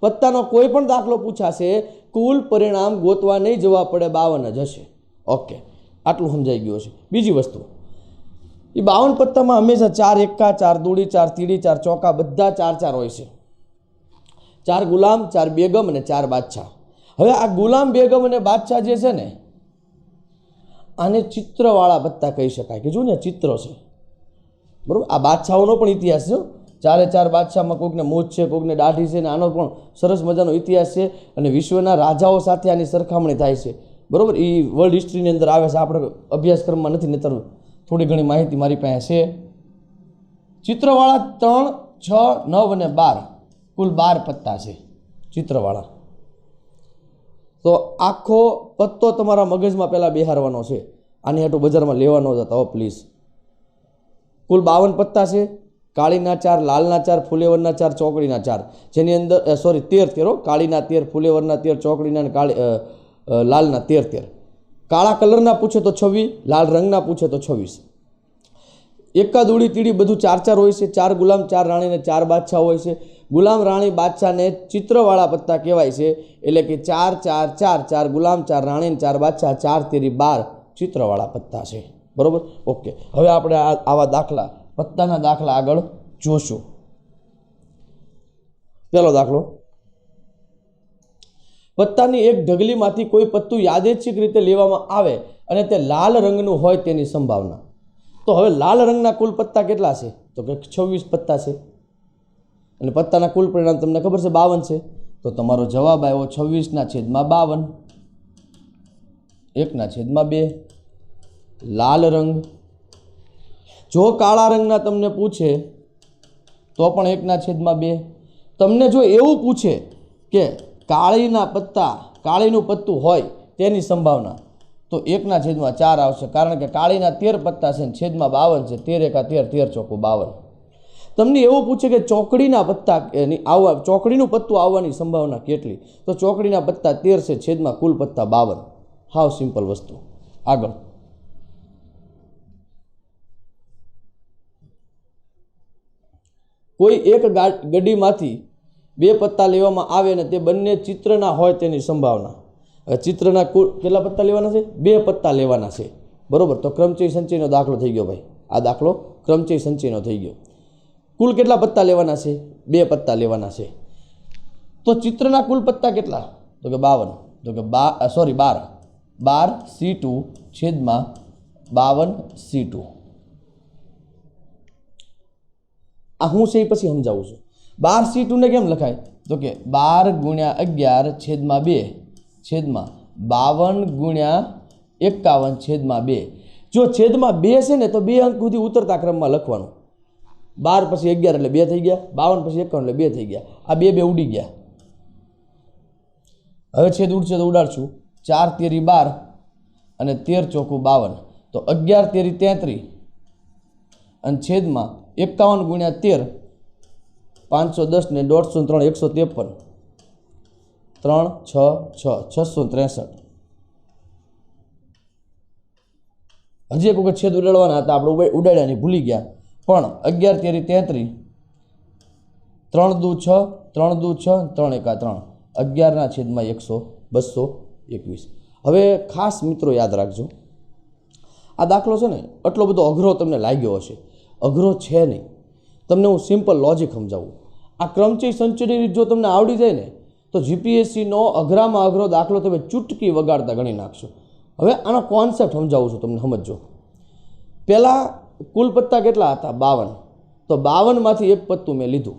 પત્તાનો કોઈ પણ દાખલો પૂછાશે, કુલ પરિણામ ગોતવા નહીં જવા પડે, 52 જ હશે. ઓકે, આટલું સમજાઈ ગયું હશે. બીજી વસ્તુ, એ 52 પત્તામાં હંમેશા 4 એકા, 4 દૂડી, 4 તીડી, 4 ચોકા બધા 4 4 હોય છે. 4 ગુલામ, 4 બેગમ અને 4 બાદશાહ. હવે આ ગુલામ, બેગમ અને બાદશાહ જે છે ને, આને ચિત્રવાળા પત્તા કહી શકાય, કે જો ને ચિત્ર છે, બરાબર. આ બાદશાહોનો પણ ઇતિહાસ છે. 4 4 બાદશાહમાં કોઈકને મોજ છે, કોઈકને દાઢી છે, ને આનો પણ સરસ મજાનો ઇતિહાસ છે. અને વિશ્વના રાજાઓ સાથે આની સરખામણી થાય છે, બરાબર. એ વર્લ્ડ હિસ્ટ્રીની અંદર આવે છે, આપણે અભ્યાસક્રમમાં નથી, નહીતર થોડી ઘણી માહિતી મારી પાસે છે. ચિત્રવાળા 3, 6, 9 અને 12, કુલ 12 પત્તા છે ચિત્રવાળા. તો આખો પત્તો તમારા મગજમાં પહેલાં બેહારવાનો છે. આની હાટું બજારમાં લેવાનો જતા હો પ્લીઝ. કુલ 52 પત્તા છે. કાળીના 4, લાલના 4, ફુલેવરના 4, ચોકડીના 4, જેની અંદર 13 કાળીના 13, ફુલેવરના 13, ચોકડીના અને લાલના 13. કાળા કલરના પૂછે તો 26, લાલ રંગના પૂછે તો 26. એકા દૂડી તીડી બધું 4 4 હોય છે. 4 ગુલામ, 4 રાણી અને 4 બાદશાહ હોય છે. ગુલામ, રાણી, બાદશાહને ચિત્રવાળા પત્તા કહેવાય છે. એટલે કે 4 4 4, 4 ગુલામ, 4 રાણી અને 4 બાદશાહ, 4 તેરી 12 ચિત્રવાળા પત્તા છે, બરોબર. ઓકે, હવે આપણે આવા દાખલા, પત્તાના દાખલા આગળ જોશું. પહેલો દાખલો, પત્તાની એક ઢગલીમાંથી કોઈ પત્તું યાદચ્છિક રીતે લેવામાં આવે અને તે લાલ રંગનું હોય તેની સંભાવના. તો હવે લાલ રંગના કુલ પત્તા કેટલા છે? તો કે 26 પત્તા છે. અને પત્તાના કુલ પરિણામ તમને ખબર છે 52 છે. તો તમારો જવાબ આવ્યો 26/52, 1/2. લાલ રંગ. જો કાળા રંગના તમને પૂછે તો પણ 1/2. તમને જો એવું પૂછે કે કાળીના પત્તા, કાળીનું પત્તું હોય તેની સંભાવના, તો 1/4 આવશે, કારણ કે કાળીના 13 પત્તા છે, છેદમાં 52 છે. 13 એકા 13, 13 ચોકું 52. તમને એવું પૂછે કે ચોકડીના પત્તા ચોકડીનું પત્તું આવવાની સંભાવના કેટલી? તો ચોકડીના પત્તા 13 છે, છેદમાં કુલ પત્તા 52. હાવ સિમ્પલ વસ્તુ. આગળ, કોઈ એક ગડીમાંથી 2 પત્તા લેવામાં આવે અને તે બંને ચિત્રના હોય તેની સંભાવના. હવે ચિત્રના કુલ કેટલા પત્તા લેવાના છે? 2 પત્તા લેવાના છે, બરોબર. તો ક્રમચય સંચયનો દાખલો થઈ ગયો ભાઈ. આ દાખલો ક્રમચય સંચયનો થઈ ગયો. કુલ કેટલા પત્તા લેવાના છે? 2 પત્તા લેવાના છે. તો ચિત્રના કુલ પત્તા કેટલા? તો કે 52. તો કે 12 C2 છેદમાં 52 C2. આ હું છે એ પછી સમજાવું છું. 12 C2 ને કેમ લખાય? તો કે 12 × 11 છેદમાં 2 છેદમાં 52 × 51 છેદમાં 2. જો છેદમાં 2 છે ને તો 2 અંક સુધી ઉતરતા ક્રમમાં લખવાનું. 12 પછી 11 એટલે 2 થઈ ગયા, 52 પછી 51 એટલે 2 થઈ ગયા. આ 2 ઉડી ગયા. હવે છેદ ઉડશે તો ઉડાડશું. 4 તેરી 12 અને 13 ચોકું 52. તો 11 તેરી 33 અને છેદમાં 51 × 13, 510 ને 153, 153, 3 6 6, 663. હજી એક વખત છેદ ઉડાડવાના હતા, આપણે ઉડાડ્યા નહીં, ભૂલી ગયા. પણ 11 તેરી 33, 3 દુ 6, 3 દુ 6, 3 એકા 3, 11/100, 221. હવે ખાસ મિત્રો યાદ રાખજો, આ દાખલો છે ને આટલો બધો અઘરો તમને લાગ્યો હશે. અઘરો છે નહીં. તમને હું સિમ્પલ લોજિક સમજાવું. આ ક્રમચય સંચયની રીત જો તમને આવડી જાય ને તો જીપીએસસીનો અઘરામાં અઘરો દાખલો તમે ચૂટકી વગાડતા ગણી નાખશો. હવે આનો કોન્સેપ્ટ સમજાવું છું, તમને સમજજો. પહેલાં કુલ પત્તા કેટલા હતા? 52. તો 52માંથી એક પત્તું મેં લીધું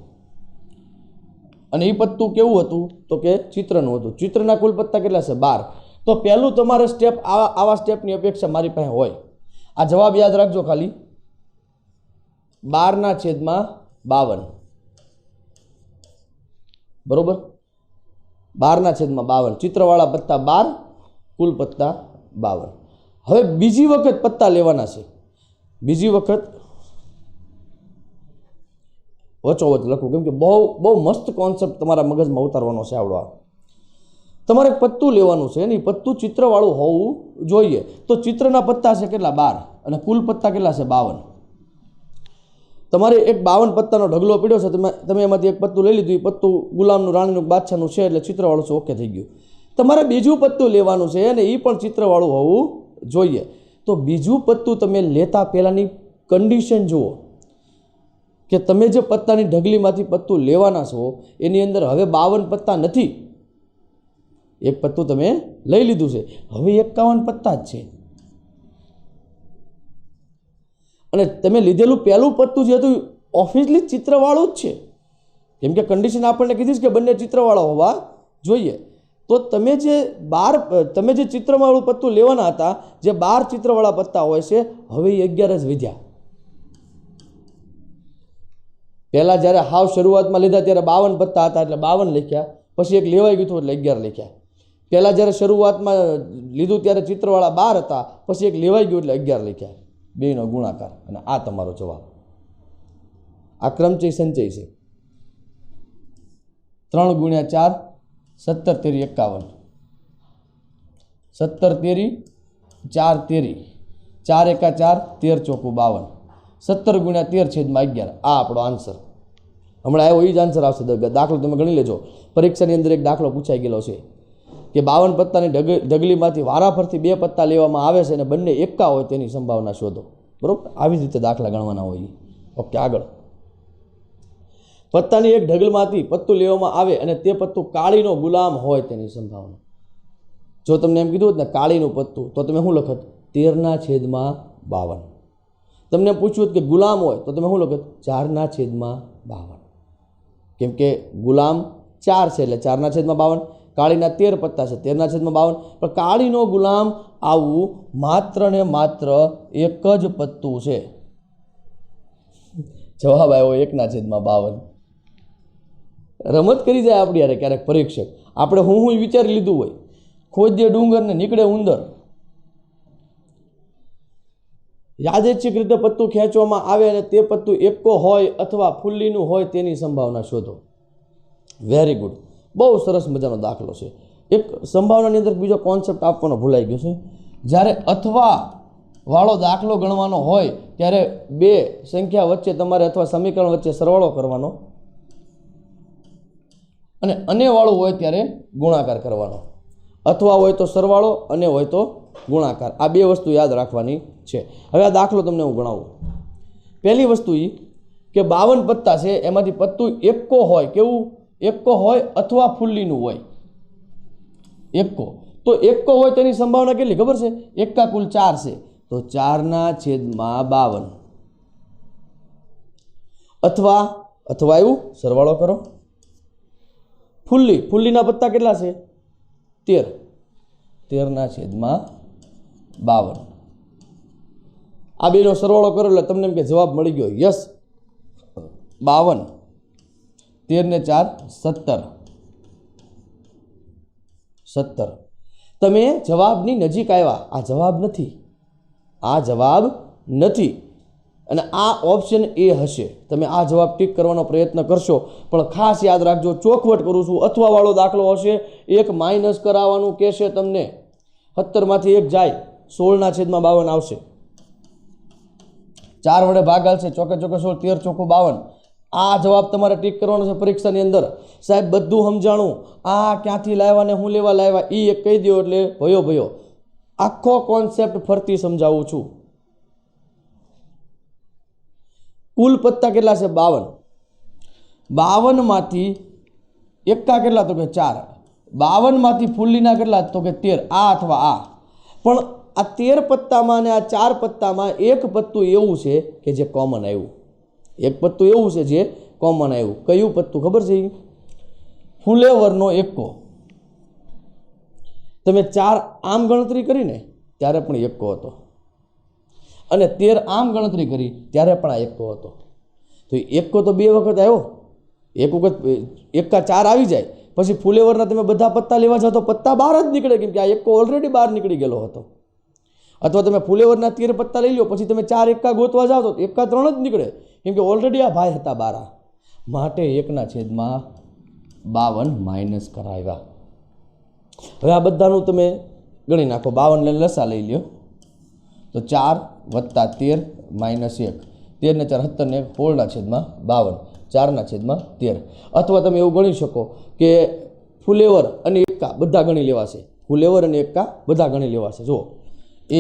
અને એ પત્તું કેવું હતું? તો કે ચિત્રનું હતું. ચિત્રના કુલ પત્તા કેટલા છે? 12. તો પહેલું તમારે સ્ટેપ, આવા સ્ટેપની અપેક્ષા મારી પાસે હોય. આ જવાબ યાદ રાખજો ખાલી, 12/52, બરોબર. 12/52 ચિત્રવાળા પત્તા 12 કુલ પત્તા 52. હવે બીજી વખત પત્તા લેવાના છે. બીજી વખત વચોવચ લખું, કેમ કે બહુ મસ્ત કોન્સેપ્ટ તમારા મગજમાં ઉતારવાનો છે આવડો. તમારે પત્તું લેવાનું છે, એની પત્તું ચિત્રવાળું હોવું જોઈએ. તો ચિત્રના પત્તા છે કેટલા? 12, અને કુલ પત્તા કેટલા છે? 52. તમારે એક 52 પત્તાનો ઢગલો પીડ્યો છે, તમે એમાંથી એક પત્તું લઈ લીધું. એ પત્તું ગુલામનું, રાણીનું, બાદશાહનું છે, એટલે ચિત્રવાળું છે, ઓકે થઈ ગયું. તમારે બીજું પત્તું લેવાનું છે અને એ પણ ચિત્રવાળું હોવું જોઈએ. તો બીજું પત્તું તમે લેતા પહેલાંની કન્ડિશન જુઓ કે તમે જે પત્તાની ઢગલીમાંથી પત્તું લેવાના છો એની અંદર હવે 52 પત્તા નથી. એક પત્તું તમે લઈ લીધું છે, હવે 51 પત્તા જ છે. અને તમે લીધેલું પહેલું પત્તું જે હતું ઓફિસલી ચિત્રવાળું જ છે, કેમ કે કન્ડિશન આપણને કીધી કે બંને ચિત્રવાળા હોવા જોઈએ. તો તમે જે ચિત્રવાળું પત્તું લેવાના હતા, જે 12 ચિત્રવાળા પત્તા હોય છે, હવે 11 જ વધ્યા. પહેલાં જ્યારે હાવ શરૂઆતમાં લીધા ત્યારે 52 પત્તા હતા એટલે 52 લખ્યા, પછી એક લેવાઈ ગયું એટલે 11 લખ્યા. પહેલાં જ્યારે શરૂઆતમાં લીધું ત્યારે ચિત્રવાળા 12 હતા, પછી એક લેવાઈ ગયું એટલે 11 લખ્યા. બેનો ગુણાકાર, અને આ તમારો જવાબ. આ ક્રમચય સંચય છે. 3 × 4 17 તેરી 51, 17 તેરી 4 તેરી, 4 એકા 4, 13 ચોકું 52, 17 × 13/11. આ આપણો આન્સર. હમણાં આવ્યો એ જ આન્સર આવશે. દાખલો તમે ગણી લેજો. પરીક્ષાની અંદર એક દાખલો પૂછાઈ ગયેલો છે કે 52 પત્તાની ઢગલીમાંથી વારાફરતી 2 પત્તા લેવામાં આવે છે અને બંને એકા હોય તેની સંભાવના શોધો. બરાબર? આવી જ રીતે દાખલા ગણવાના હોય. ઓકે, આગળ. પત્તાની એક ઢગલમાંથી પત્તું લેવામાં આવે અને તે પત્તું કાળીનો ગુલામ હોય તેની સંભાવના. જો તમને એમ કીધું હોત ને કાળીનું પત્તું, તો તમે શું લખત? 13/52. તમને પૂછ્યું કે ગુલામ હોય તો તમે શું લખત? 4/52. કેમ કે ગુલામ 4 છે એટલે 4/52. કાળીના 13 પત્તા છે, 13/52. પણ કાળીનો ગુલામ આવું માત્ર ને માત્ર એક જ પત્તું છે. જવાબ આવ્યો 1/52. રમત કરી જાય આપણી યારે ક્યારેક પરીક્ષક. આપણે હું વિચારી લીધું હોય, ખોદીએ ડુંગર ને નીકળે ઉંદર. યાદચ્છિક રીતે પત્તું ખેંચવામાં આવે અને તે પત્તું એકો હોય અથવા ફુલ્લીનું હોય તેની સંભાવના શોધો. Very good. બહુ સરસ મજાનો દાખલો છે. એક સંભાવનાની અંદર બીજો કોન્સેપ્ટ આપવાનો ભૂલાઈ ગયો છે. જ્યારે અથવા વાળો દાખલો ગણવાનો હોય ત્યારે 2 સંખ્યા વચ્ચે તમારે અથવા સમીકરણ વચ્ચે સરવાળો કરવાનો, અને વાળું હોય ત્યારે ગુણાકાર કરવાનો. અથવા હોય તો સરવાળો, અને હોય તો ગુણાકાર. આ 2 વસ્તુ યાદ રાખવાની છે. હવે આ દાખલો તમને હું ગણાવું. પહેલી વસ્તુ એ કે 52 પત્તા છે, એમાંથી પત્તું એકો હોય. કેવું? એકો હોય અથવા ફુલ્લીનું હોય. એકો. તો એકો હોય તેની સંભાવના કેટલી ખબર છે? એકા કુલ 4 છે, તો 4/52. અથવા એવું સરવાળો કરો. ફુલ્લીના પત્તા કેટલા છે? 13. 13/52. આ બેનો સરવાળો કરો એટલે તમને એમ કે જવાબ મળી ગયો. યસ, 52. 13 ને 4 17. તમે જવાબની નજીક આવ્યા. આ જવાબ નથી. અને આ ઓપ્શન એ હશે. તમે આ જવાબ ટીક કરવાનો પ્રયત્ન કરશો, પણ ખાસ યાદ રાખજો, ચોખવટ કરું છું, અથવા વાળો દાખલો હશે, એક માઇનસ કરાવવાનું કહેશે તમને. 17માંથી 1 જાય, 16/52 આવશે. 4 વડે ભાગાલ છે, ચોકે 16, 13 ચોખ્ખું 52. આ જવાબ તમારે ટીક કરવાનો છે પરીક્ષાની અંદર. સાહેબ બધું સમજાણું, આ ક્યાંથી લાવ્યા ને હું લેવા લાવ્યા એ એક કહી દો એટલે ભયો. આખો કોન્સેપ્ટ ફરતી સમજાવું છું. કુલ પત્તા કેટલા છે? 52. 52માંથી એકા કેટલા? તો કે 4. 52માંથી ફુલ્લીના કેટલા? તો કે 13. આ અથવા આ. પણ આ 13 પત્તામાં અને આ 4 પત્તામાં એક પત્તું એવું છે કે જે કોમન આવ્યું. એક પત્તું એવું છે જે કોમન આવ્યું. કયું પત્તું ખબર છે? ફુલેવરનો એકો. તમે 4 આમ ગણતરી કરીને ત્યારે પણ એકો હતો, અને 13 આમ ગણતરી કરી ત્યારે પણ આ એકો હતો. તો એકો તો 2 વખત આવ્યો. એક વખત એકા 4 આવી જાય પછી ફુલેવરના તમે બધા પત્તા લેવા જાઓ તો પત્તા બહાર જ નીકળે, કેમ કે આ એક્કો ઓલરેડી બહાર નીકળી ગયેલો હતો. અથવા તમે ફુલેવરના 13 પત્તા લઈ લો, પછી તમે 4 એક્કા ગોતવા જાઓ તો એક્કા 3 જ નીકળે, કેમ કે ઓલરેડી આ ભાઈ હતા 12. માટે 1/52 માઇનસ કરાવ્યા. હવે આ બધાનું તમે ગણી નાખો. 52 લઈને લસા લઈ લ્યો તો 4 + 13 - 1. 13 ને 4 17 ને 16/52, 4/13. અથવા તમે એવું ગણી શકો કે ફુલેવર અને એક્કા બધા ગણી લેવાશે. ફુલેવર અને એક્કા બધા ગણી લેવાશે. જુઓ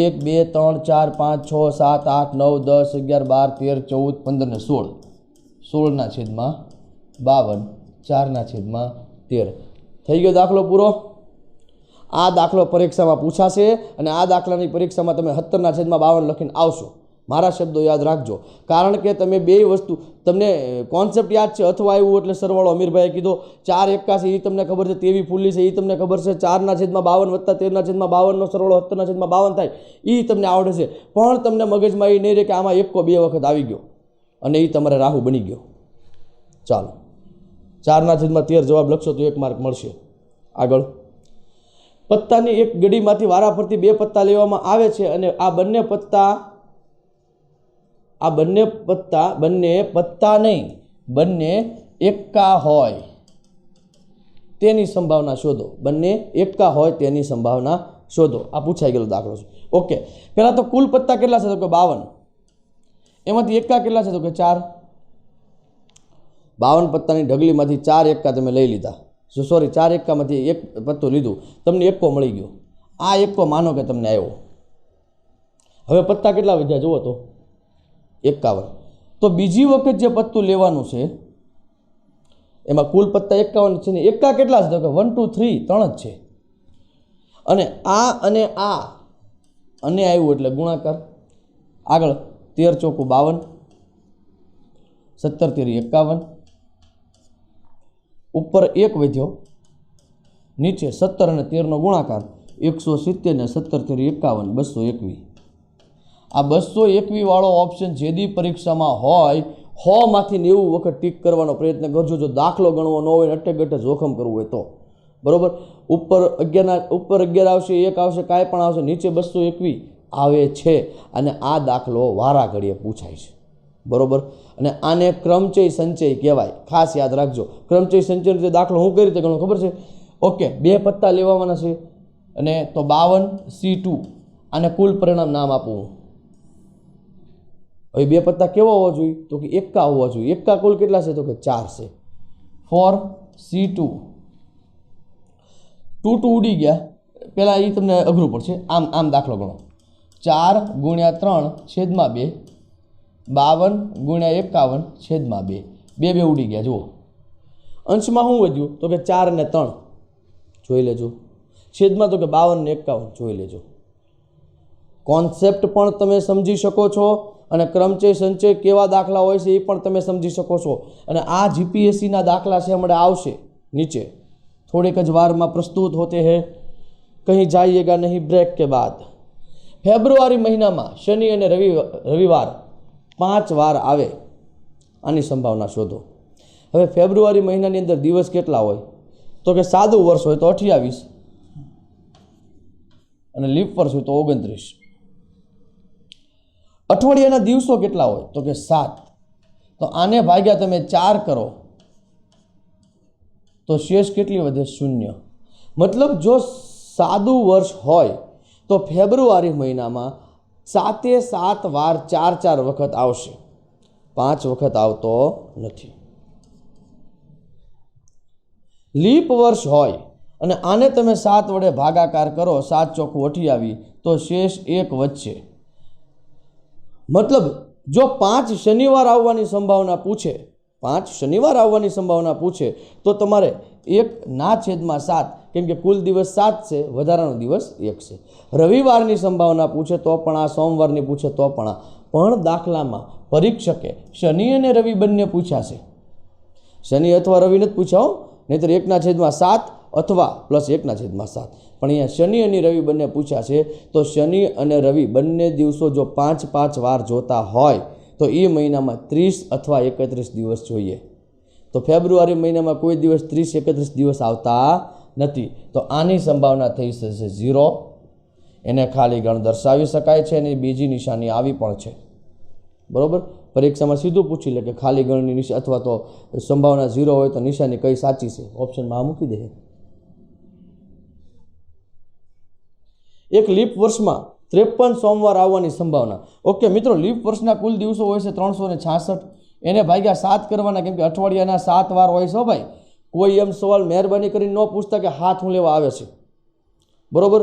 1 2 3 4 5 6 7 8 9 10 11 12 13 14 15 ને 16. 16/52, 4/13. થઈ ગયો દાખલો પૂરો. આ દાખલો પરીક્ષામાં પૂછાશે અને આ દાખલાની પરીક્ષામાં તમે 17/52 લખીને આવશો. મારા શબ્દો યાદ રાખજો, કારણ કે તમે બે વસ્તુ, તમને કોન્સેપ્ટ યાદ છે. અથવા આવ્યું એટલે સરવાળો અમીરભાઈએ કીધો. 4 એક્કા છે એ તમને ખબર છે, તેવી ફૂલી છે એ તમને ખબર છે. 4/52 + 13/52 નો સરવાળો 17/52 થાય એ તમને આવડે છે. પણ તમને મગજમાં એ નહીં રહે કે આમાં એક્કો 2 વખત આવી ગયો અને એ તમારે રાહુ બની ગયો. ચાલો 4/13 જવાબ લખશો તો 1 માર્ક મળશે. આગળ, પત્તાની એક ગડીમાંથી વારાફરતી 2 પત્તા લેવામાં આવે છે અને આ બંને પત્તા નહીં, બંને એક્કા હોય તેની સંભાવના શોધો. બંને એક્કા હોય તેની સંભાવના શોધો. આ પૂછાઈ ગયેલો દાખલો છે. ઓકે, પહેલાં તો કુલ પત્તા કેટલા છે? તો કે 52. એમાંથી એક્કા કેટલા છે? તો કે 4. 52 પત્તાની ઢગલીમાંથી 4 એક્કા તમે લઈ લીધા. સોરી, 4 એક્કામાંથી એક પત્તું લીધું, તમને એક્કો મળી ગયો. આ એક્કો માનો કે તમને આવ્યો. હવે પત્તા કેટલા વધ્યા જુઓ તો 51. તો બીજી વખત જે પત્તું લેવાનું છે એમાં કુલ પત્તા 51 છે ને એક્કા કેટલા છે? તો કે 1 2 3 3 જ છે. અને આ અને આવ્યું એટલે ગુણાકાર. આગળ 13 ચોકું 52, 17 તેરી 51, ઉપર 1 વધ્યો, નીચે 17 અને 13 નો ગુણાકાર 170 ને 17 તેરી 51, 221. આ 221 વાળો ઓપ્શન જે દી પરીક્ષામાં હોય 100 માંથી 90 વખત ટીક કરવાનો પ્રયત્ન કરજો. જો દાખલો ગણવો ન હોય, અટે જોખમ કરવું હોય તો. બરોબર, ઉપર 11 આવશે, 1 આવશે, કાંઈ પણ આવશે, નીચે 221 આવે છે. અને આ દાખલો વારા ઘડીએ પૂછાય છે. બરોબર, અને આને ક્રમચય સંચય કહેવાય. ખાસ યાદ રાખજો, ક્રમચય સંચયનો જે દાખલો હું કઈ રીતે ગણું ખબર છે? ઓકે, 2 પત્તા લેવાના છે અને તો 52C2, આને કુલ પરિણામ નામ આપવું. હવે 2 પત્તા કેવો હોવો જોઈએ? તો કે એક્કા હોવા જોઈએ. એક્કા કુલ કેટલા છે? તો કે 4 છે. 4C2. 2 ઉડી ગયા. પહેલાં એ તમને અઘરું પડશે. આમ દાખલો ગણો. 4 × 3/2, 52 × 51/2. 2 ઉડી ગયા. જુઓ અંશમાં શું વધ્યું? તો કે 4 અને 3 જોઈ લેજો. છેદમાં તો કે 52 ને 51 જોઈ લેજો. કોન્સેપ્ટ પણ તમે સમજી શકો છો અને ક્રમચય સંચય કેવા દાખલા હોય છે એ પણ તમે સમજી શકો છો. અને આ જીપીએસસીના દાખલા છે, હમણાં આવશે નીચે થોડીક જ વારમાં પ્રસ્તુત હોતે हैं, कहीं जाइएगा नहीं ब्रेक के बाद. ફેબ્રુઆરી મહિનામાં શનિ અને રવિવાર 5 વાર આવે. આની સંભાવના શોધો. હવે ફેબ્રુઆરી મહિનાની અંદર દિવસ કેટલા હોય? તો કે સાદું વર્ષ હોય તો 28 અને લીપ વર્ષ હોય તો 29. અઠવાડિયાના દિવસો કેટલા હોય? તો કે 7. તો આને ભાગ્યા તમે 4 કરો તો શેષ કેટલી વધે? 0. મતલબ જો સાદું વર્ષ હોય તો ફેબ્રુઆરી મહિનામાં 7 વાર 4 વખત આવશે, 5 વખત આવતો નથી. લીપ વર્ષ હોય અને આને તમે 7 વડે ભાગાકાર કરો, 7 ચોકું 28, તો શેષ 1 વધશે. મતલબ જો 5 શનિવાર આવવાની સંભાવના પૂછે, તો તમારે 1/7, કેમ કે કુલ દિવસ 7 છે, વધારાનો દિવસ 1 છે. રવિવારની સંભાવના પૂછે તો પણ આ, સોમવારની પૂછે તો પણ દાખલામાં પરીક્ષકે શનિ અને રવિ બંને પૂછ્યા છે. શનિ અથવા રવિ નથી પૂછ્યા, નહીંતર 1/7 અથવા +1/7. પણ અહીંયા શનિ અને રવિ બંને પૂછ્યા છે. તો શનિ અને રવિ બંને દિવસો જો 5 વાર જોતા હોય તો એ મહિનામાં 30 અથવા 31 દિવસ જોઈએ. તો તો ફેબ્રુઆરી મહિનામાં કોઈ દિવસ 30-31 દિવસ આવતા નથી, તો આની સંભાવના થઈ જશે 0. એને ખાલી ગણ દર્શાવી શકાય છે અને બીજી નિશાની આવી પણ છે. બરાબર, પરીક્ષામાં સીધું પૂછી લે કે ખાલી ગણની નિશાની અથવા તો સંભાવના 0 હોય તો નિશાની કઈ સાચી છે, ઓપ્શનમાં આ મૂકી દે. એક લીપ વર્ષમાં 53 સોમવાર આવવાની સંભાવના. ઓકે મિત્રો, લીપ વર્ષના કુલ દિવસો હોય છે 366. એને ભાગ્યા 7 કરવાના, કેમ કે અઠવાડિયાના 7 વાર હોય છે. ભાઈ કોઈ એમ સવાલ મહેરબાની કરીને ન પૂછતા કે હાથ હું લેવા આવે છે. બરોબર,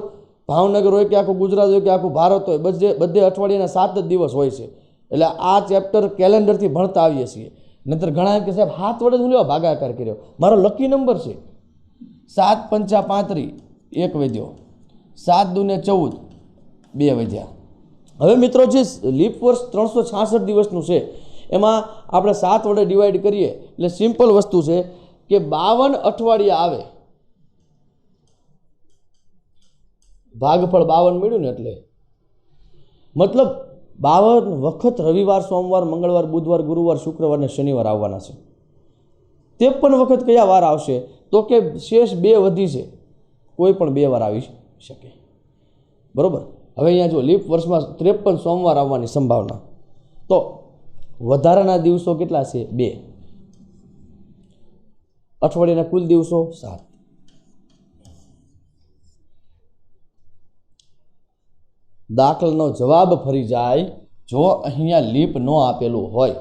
ભાવનગર હોય કે આખું ગુજરાત હોય કે આખું ભારત હોય, બધે અઠવાડિયાના 7 જ દિવસ હોય છે. એટલે આ ચેપ્ટર કેલેન્ડરથી ભણતા આવીએ છીએ. નહીતર ઘણા એમ કે સાહેબ હાથ વડે હું લેવા ભાગાકાર કર્યો. મારો લકી નંબર છે 7 પંચા 35, 1 વધ્યો, 7 દૂને 14, 2 વધ્યા. હવે મિત્રો જે લીપ વર્ષ 366 દિવસનું છે એમાં આપણે 7 વડે ડિવાઈડ કરીએ એટલે સિમ્પલ વસ્તુ છે કે 52 અઠવાડિયા આવે. ભાગફળ 52 મળ્યું ને, એટલે મતલબ 52 વખત રવિવાર, સોમવાર, મંગળવાર, બુધવાર, ગુરુવાર, શુક્રવાર ને શનિવાર આવવાના છે. 53 વખત કયા વાર આવશે? તો કે શેષ 2 વધી છે, કોઈ પણ 2 વાર આવી શકે. બરોબર, હવે અહીંયા જો લીપ વર્ષમાં 53 સોમવાર આવવાની સંભાવના, તો વધારાના દિવસો કેટલા છે? 2. અઠવાડિયાના કુલ દિવસો 7. દાખલાનો જવાબ ફરી જાય જો અહીંયા લીપ ન આપેલું હોય.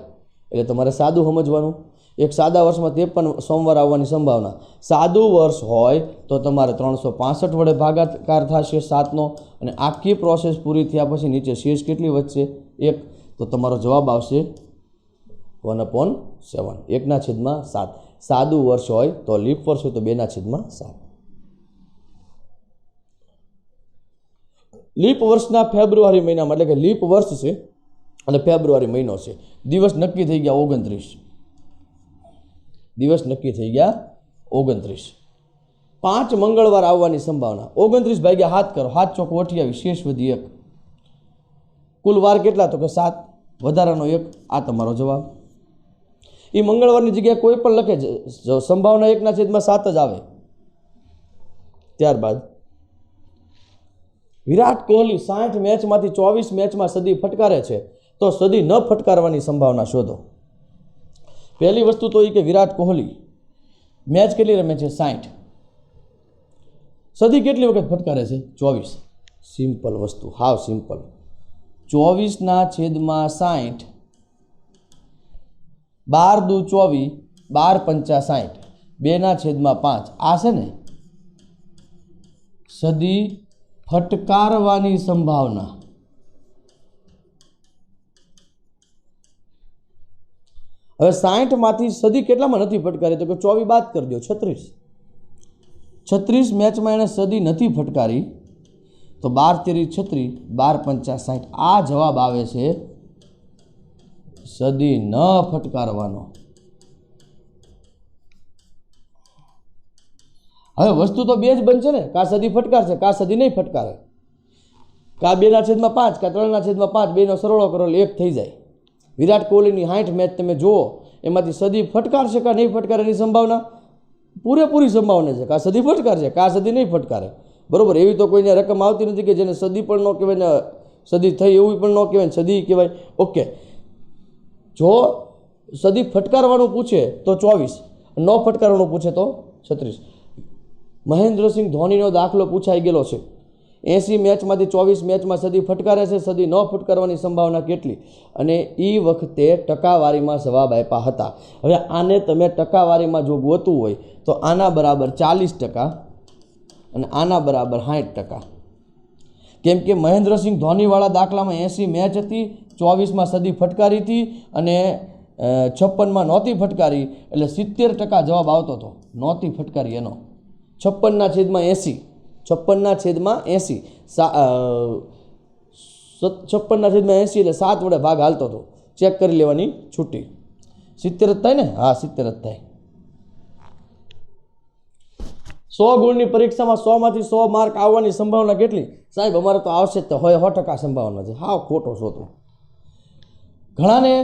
એટલે તમારે સાદું સમજવાનું. એક સાદા વર્ષમાં 53 સોમવાર આવવાની સંભાવના. સાદું વર્ષ હોય તો તમારે 365 વડે ભાગાકાર થશે 7નો, અને આખી પ્રોસેસ પૂરી થયા પછી નીચે શેષ કેટલી વધશે? 1. તો તમારો જવાબ આવશે 1/7, 1/7. સાદું વર્ષ હોય તો લીપ વર્ષ હોય તો 2/7. લીપ વર્ષના ફેબ્રુઆરી મહિનામાં, એટલે કે લીપ વર્ષ છે અને ફેબ્રુઆરી મહિનો છે, દિવસ નક્કી થઈ ગયા 29. દિવસ નક્કી થઈ ગયા 29. 5 મંગળવાર આવવાની સંભાવના. 29 ભાગ્યા 7 કરો, 7 ચોક 28, શેષ વધી 1. કુલ વાર કેટલા? તો કે 7, વધારાનો 1. આ તમારો જવાબ. એ મંગળવારની જગ્યાએ કોઈ પણ લખે, સંભાવના 1/7 જ આવે. ત્યારબાદ વિરાટ કોહલી 60 મેચમાંથી 24 મેચમાં સદી ફટકારે છે, તો સદી ન ફટકારવાની સંભાવના શોધો. પહેલી વસ્તુ તો એ કે વિરાટ કોહલી મેચ કેટલી રમે છે? 60. સદી કેટલી વખત ફટકારે છે? 24. સિમ્પલ વસ્તુ, હાવ સિમ્પલ. 24/60, 12 દુ 24, 12 પંચા 60, 2/5. આ છે ને સદી ફટકારવાની સંભાવના. હવે 60 માંથી સદી કેટલામાં નથી ફટકારી? તો કે 24 બાદ કરી દો, 36. 36 મેચમાં એને સદી નથી ફટકારી, તો 12 × 36, 12 પંચા 60. આ જવાબ આવે છે સદી ન ફટકારવાનો. હવે વસ્તુ તો 2 જ બનશે ને, કા સદી ફટકારશે કા સદી નહીં ફટકારે, કા 2/5 કા 3/5, 2નો સરવાળો કરો એટલે 1 થઈ જાય. વિરાટ કોહલીની 60 મેચ તમે જુઓ, એમાંથી સદી ફટકારશે કા નહીં ફટકારે એની સંભાવના પૂરેપૂરી સંભાવના છે. કા સદી ફટકારશે કા સદી નહીં ફટકારે. બરોબર, એવી તો કોઈને રકમ આવતી નથી કે જેને સદી પણ ન કહેવાય ને સદી થઈ એવું પણ ન કહેવાય, સદી કહેવાય. ઓકે, જો સદી ફટકારવાનું પૂછે તો 24, ન ફટકારવાનું પૂછે તો 36. મહેન્દ્રસિંહ ધોનીનો દાખલો પૂછાઈ ગયેલો છે. 80 મેચમાંથી 24 મેચમાં સદી ફટકારે છે, સદી ન ફટકારવાની સંભાવના કેટલી? અને એ વખતે ટકાવારીમાં જવાબ આપ્યા હતા. હવે આને તમે ટકાવારીમાં જો ગોતવું હોય તો આના બરાબર 40% અને આના બરાબર 60%. કેમ કે મહેન્દ્રસિંહ ધોનીવાળા દાખલામાં 80 મેચ હતી, 24માં સદી ફટકારી હતી અને 56માં નહોતી ફટકારી, એટલે 70% જવાબ આવતો હતો નહોતી ફટકારી એનો. 56/80, 56/80, 56/80 એટલે 7 વડે ભાગ હાલતો હતો. ચેક કરી લેવાની છૂટી. 70 જ થાય ને? હા, 70 જ થાય. 100 ગુણની પરીક્ષામાં 100 માંથી 100 માર્ક આવવાની સંભાવના કેટલી? સાહેબ અમારે તો આવશે જ, તો 100% સંભાવના છે. હા, ખોટો છો તો. ઘણાને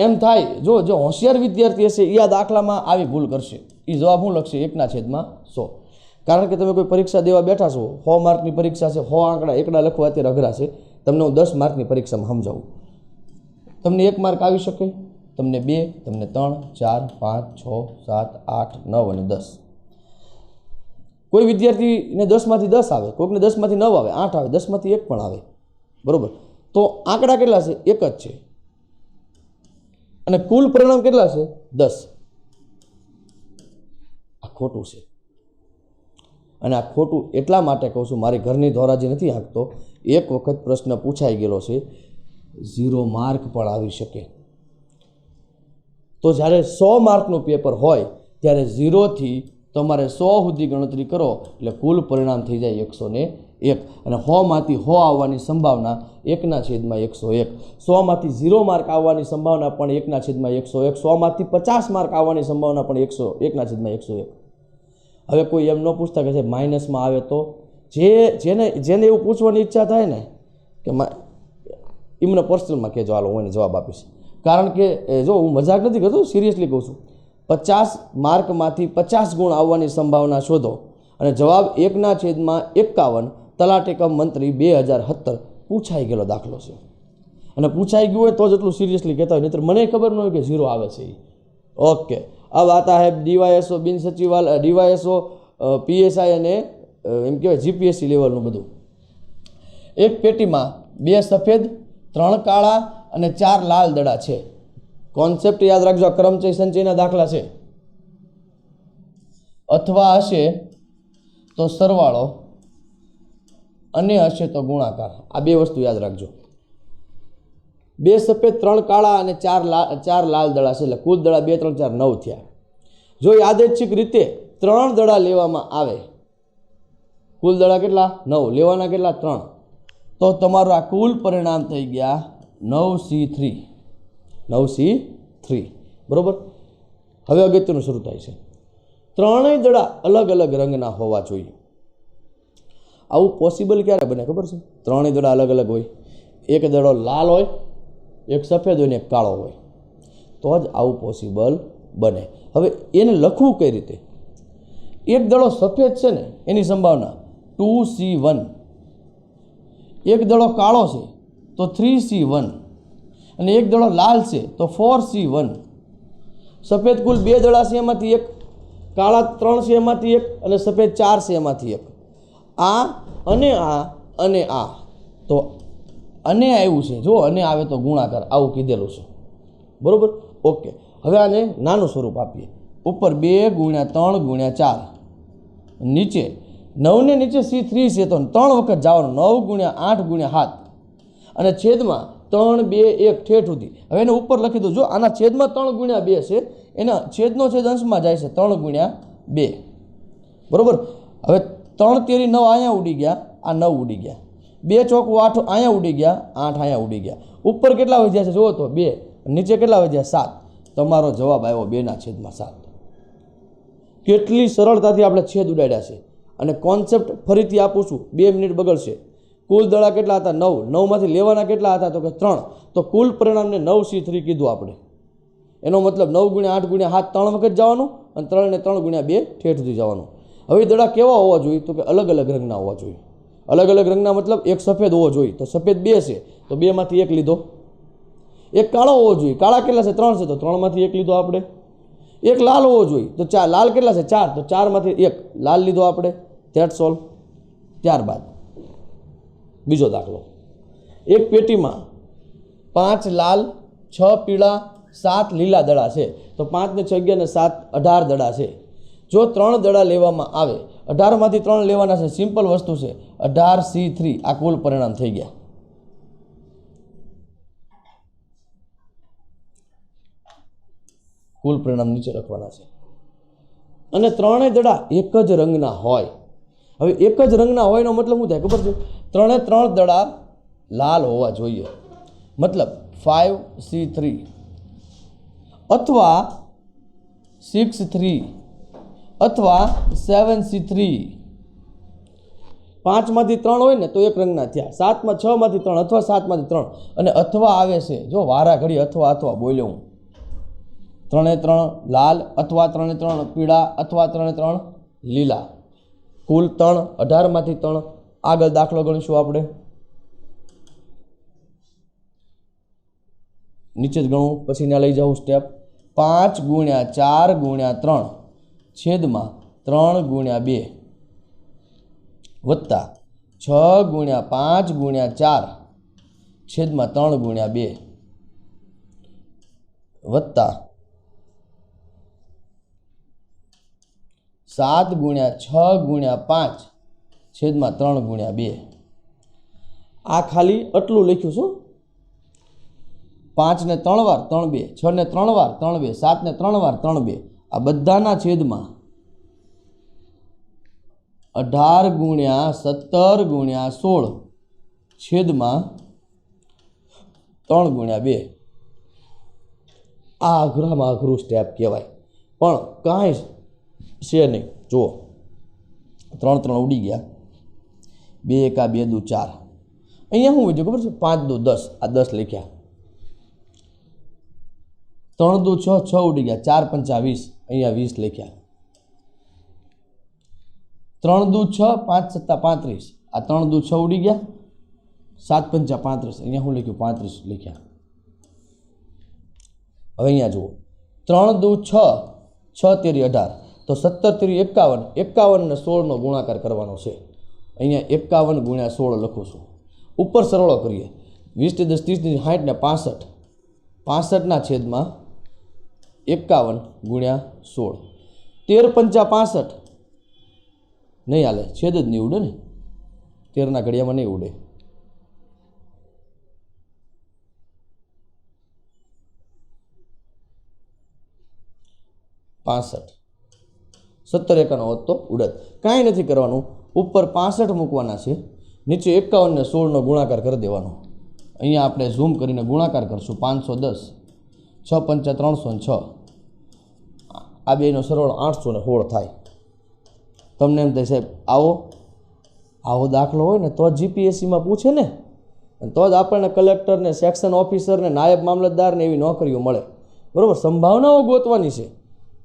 એમ થાય જો હોશિયાર વિદ્યાર્થી હશે એ આ દાખલામાં આવી ભૂલ કરશે. એ જવાબ શું લખશે? 1/100. કારણ કે તમે કોઈ પરીક્ષા દેવા બેઠા છો, 100 માર્કની પરીક્ષા છે, 100 આંકડા એકડા લખવા અત્યારે અઘરા છે. તમને હું 10 માર્કની પરીક્ષામાં સમજાવું. તમને 1 માર્ક આવી શકે, તમને 2, તમને 3, 4, 5, 6, 7, 8, 9 અને 10. કોઈ વિદ્યાર્થીને 10માંથી 10 આવે, કોઈકને 10માંથી 9 આવે, 8 આવે, 10માંથી 1 પણ આવે. બરોબર? તો આંકડા કેટલા છે? 1 જ છે. અને કુલ પરિણામ કેટલા છે? 10. આ ખોટું છે. અને આ ખોટું એટલા માટે કહું છું, મારી ઘરની ધોરાજી નથી હાંકતો. એક વખત પ્રશ્ન પૂછાઈ ગયેલો છે, 0 માર્ક પણ આવી શકે. તો જ્યારે 100 માર્કનું પેપર હોય ત્યારે 0થી તમારે 100 સુધી ગણતરી કરો એટલે કુલ પરિણામ થઈ જાય 101. અને 100માંથી 100 આવવાની સંભાવના 1/101. 100માંથી 0 માર્ક આવવાની સંભાવના પણ 1/101. 100માંથી 50 માર્ક આવવાની સંભાવના પણ 1/101. હવે કોઈ એમ ન પૂછતા કે છે માઇનસમાં આવે તો, જેને એવું પૂછવાની ઈચ્છા થાય ને કે એમને પર્સનલમાં કહેજો, હાલો હું એને જવાબ આપીશ. કારણ કે જો હું મજાક નથી કરતો, સિરિયસલી કહું છું. 50 માર્કમાંથી 50 ગુણ આવવાની સંભાવના શોધો અને જવાબ 1/51. તલાટી કમ મંત્રી 2017 પૂછાઈ ગયેલો દાખલો છે. અને પૂછાઈ ગયું હોય તો જ એટલું સિરિયસલી કહેતા હોય, નહીંતર મને ખબર ન હોય કે 0 આવે છે. ઓકે, अब आता है DYSO બિન સચિવાલય, DYSO PSI અને એમ કહેવાય GPSC લેવલનું બધું. એક પેટીમાં 2 સફેદ, 3 કાળા અને 4 લાલ દડા છે. કોન્સેપ્ટ યાદ રાખજો, આ ક્રમચય સંચયના દાખલા છે. અથવા હશે તો સરવાળો અને હશે તો ગુણાકાર. આ 2 વસ્તુ યાદ રાખજો. 2 સફેદ, 3 કાળા અને 4 લાલ દડા છે. એટલે કુલ દડા 2, 3, 4, 9 થયા. જો યાદચ્છિક રીતે 3 દડા લેવામાં આવે, કુલ દડા કેટલા? 9, લેવાના કેટલા? 3. તો તમારું આ કુલ પરિણામ થઈ ગયા 9C3. 9C3. બરોબર? હવે અગત્યનું શરૂ થાય છે. 3 દડા અલગ અલગ રંગના હોવા જોઈએ. આવું પોસિબલ ક્યારે બને ખબર છે? 3 દડા અલગ અલગ હોય, એક દડો લાલ હોય, એક સફેદ હોય ને એક કાળો હોય, તો જ આવું પોસિબલ બને. હવે એને લખવું કઈ રીતે? એક દડો સફેદ છે ને એની સંભાવના 2C1, એક દડો કાળો છે તો 3C1 અને એક દડો લાલ છે તો 4C1. સફેદ કુલ 2 દડા છે એમાંથી 1, કાળા 3 છે એમાંથી 1 અને સફેદ 4 છે એમાંથી 1. આ અને આ અને આ, તો અને આવ્યું છે, જો અને આવે તો ગુણાકાર, આવું કીધેલું છે. બરોબર? ઓકે, હવે આને નાનું સ્વરૂપ આપીએ. ઉપર 2 × 3 × 4, નીચે 9 ને નીચે C3 છે તો 3 વખત જવાનું, 9 × 8 × 7 અને છેદમાં 3, 2, 1 ઠેઠ સુધી. હવે એને ઉપર લખી દો. જો આના છેદમાં 3 × 2 છે, એના છેદનો છેદ અંશમાં જાય છે 3 × 2. બરોબર? હવે 3 તેરી 9 અહીંયા ઉડી ગયા, આ 9 ઉડી ગયા. 2 ચોકું 8 અહીંયા ઉડી ગયા, 8 અહીંયા ઉડી ગયા. ઉપર કેટલા વધ્યા છે જુઓ તો 2, નીચે કેટલા વધ્યા? 7. તમારો જવાબ આવ્યો 2/7. કેટલી સરળતાથી આપણે છેદ ઉડાડ્યા છે. અને કોન્સેપ્ટ ફરીથી આપું છું, 2 મિનિટ બગડશે. કુલ દડા કેટલા હતા? 9. 9માંથી લેવાના કેટલા હતા? તો કે 3. તો કુલ પરિણામને 9C3 કીધું આપણે. એનો મતલબ 9 × 8 × 7 3 વખત જવાનું અને 3 ને 3 × 2 ઠેઠ સુધી જવાનું. હવે દડા કેવા હોવા જોઈએ? તો કે અલગ અલગ રંગના હોવા જોઈએ. અલગ અલગ રંગના મતલબ એક સફેદ હોવો જોઈએ, તો સફેદ 2 છે તો 2માંથી 1 લીધો. એક કાળો હોવો જોઈએ, કાળા કેટલા છે? 3 છે તો 3માંથી 1 લીધો આપણે. એક લાલ હોવો જોઈએ તો 4, લાલ કેટલા છે? 4, તો 4માંથી 1 લાલ લીધો આપણે. That solve. ત્યારબાદ બીજો દાખલો. એક પેટીમાં 5 લાલ, 6 પીળા, 7 લીલા દડા છે. તો 5 ને 6 ને 7 18 દડા છે. જો 3 દડા લેવામાં આવે, 18માંથી 3 લેવાના છે, સિમ્પલ વસ્તુ છે. 18C3 આ કુલ પરિણામ થઈ ગયા. કુલ પરિણામ નીચે લખવાના છે. અને 3 દડા એક જ રંગના હોય. હવે એક જ રંગના હોય એનો મતલબ શું થાય ખબર છે? 3 દડા લાલ હોવા જોઈએ. મતલબ 5C3 અથવા 6C3 અથવા 7C3. 5માંથી 3 હોય ને તો એક રંગના થયા. 6માંથી 3 અથવા 7માંથી 3 અને અથવા આવે છે. જો વારા ઘડી અથવા બોલ્યો હું 3 લાલ અથવા 3 પીળા અથવા 3 લીલા, કુલ 3, 18માંથી 3. આગળ દાખલો ગણીશું આપણે. નીચે જ ગણવું, પછી ત્યાં લઈ જાઉં સ્ટેપ. 5 × 4 × 3 છેદમાં 3 × 2 વત્તા 6 × 5 × 4 છેદમાં 3 × 2 વત્તા 7 × 6 × 5 છેદમાં 3 × 2. આ ખાલી આટલું લખ્યું છું. 5 ને 3 વાર 3 2, 6 ને 3 વાર 3 2, 7 ને 3 વાર 3 2. આ બધાના છેદમાં 18 × 17 × 16 છેદમાં 3 × 2. આ અઘરામાં અઘરું સ્ટેપ કહેવાય, પણ કાંઈ છે નહીં. જુઓ, 3 3 ઉડી ગયા. 2 1 2 2 4. અહીંયા શું વધ્યું ખબર છે? 5 2 10. આ 10 લખ્યા. 3 2 6 6 ઉડી ગયા. 4 5 20. અહીંયા 20 લખ્યા. 3 2 6 5 7 35. આ 3 2 6 ઉડી ગયા. 7 5 35. અહીંયા શું લખ્યું? 35 લખ્યા. હવે અહીંયા જુઓ, 3 2 6 6 તેરી 18, તો 17 તેરી 51. 51 ને 16નો ગુણાકાર કરવાનો છે. અહીંયા 51 × 16 લખું છું. ઉપર સરળો કરીએ. 20 10 30 60 ને 65. 65ના છેદમાં 51 × 16. 13 5 65. નહીં હાલે, છેદ જ નહીં ઉડે ને. 13ના ઘડિયામાં નહીં ઉડે. 65. 17 51 હોત તો ઉડત. કાંઈ નથી કરવાનું. ઉપર 65 મૂકવાના છે, નીચે 51 ને 16નો ગુણાકાર કરી દેવાનો. અહીંયા આપણે ઝૂમ કરીને ગુણાકાર કરશું. 510, 6 5 306. આ બેનો સરળ 816 થાય. તમને એમ થાય સાહેબ આવો દાખલો હોય ને તો જ જીપીએસસીમાં પૂછે ને, તો જ આપણને કલેક્ટરને, સેક્શન ઓફિસરને, નાયબ મામલતદારને એવી નોકરીઓ મળે. બરાબર, સંભાવનાઓ ગોતવાની છે.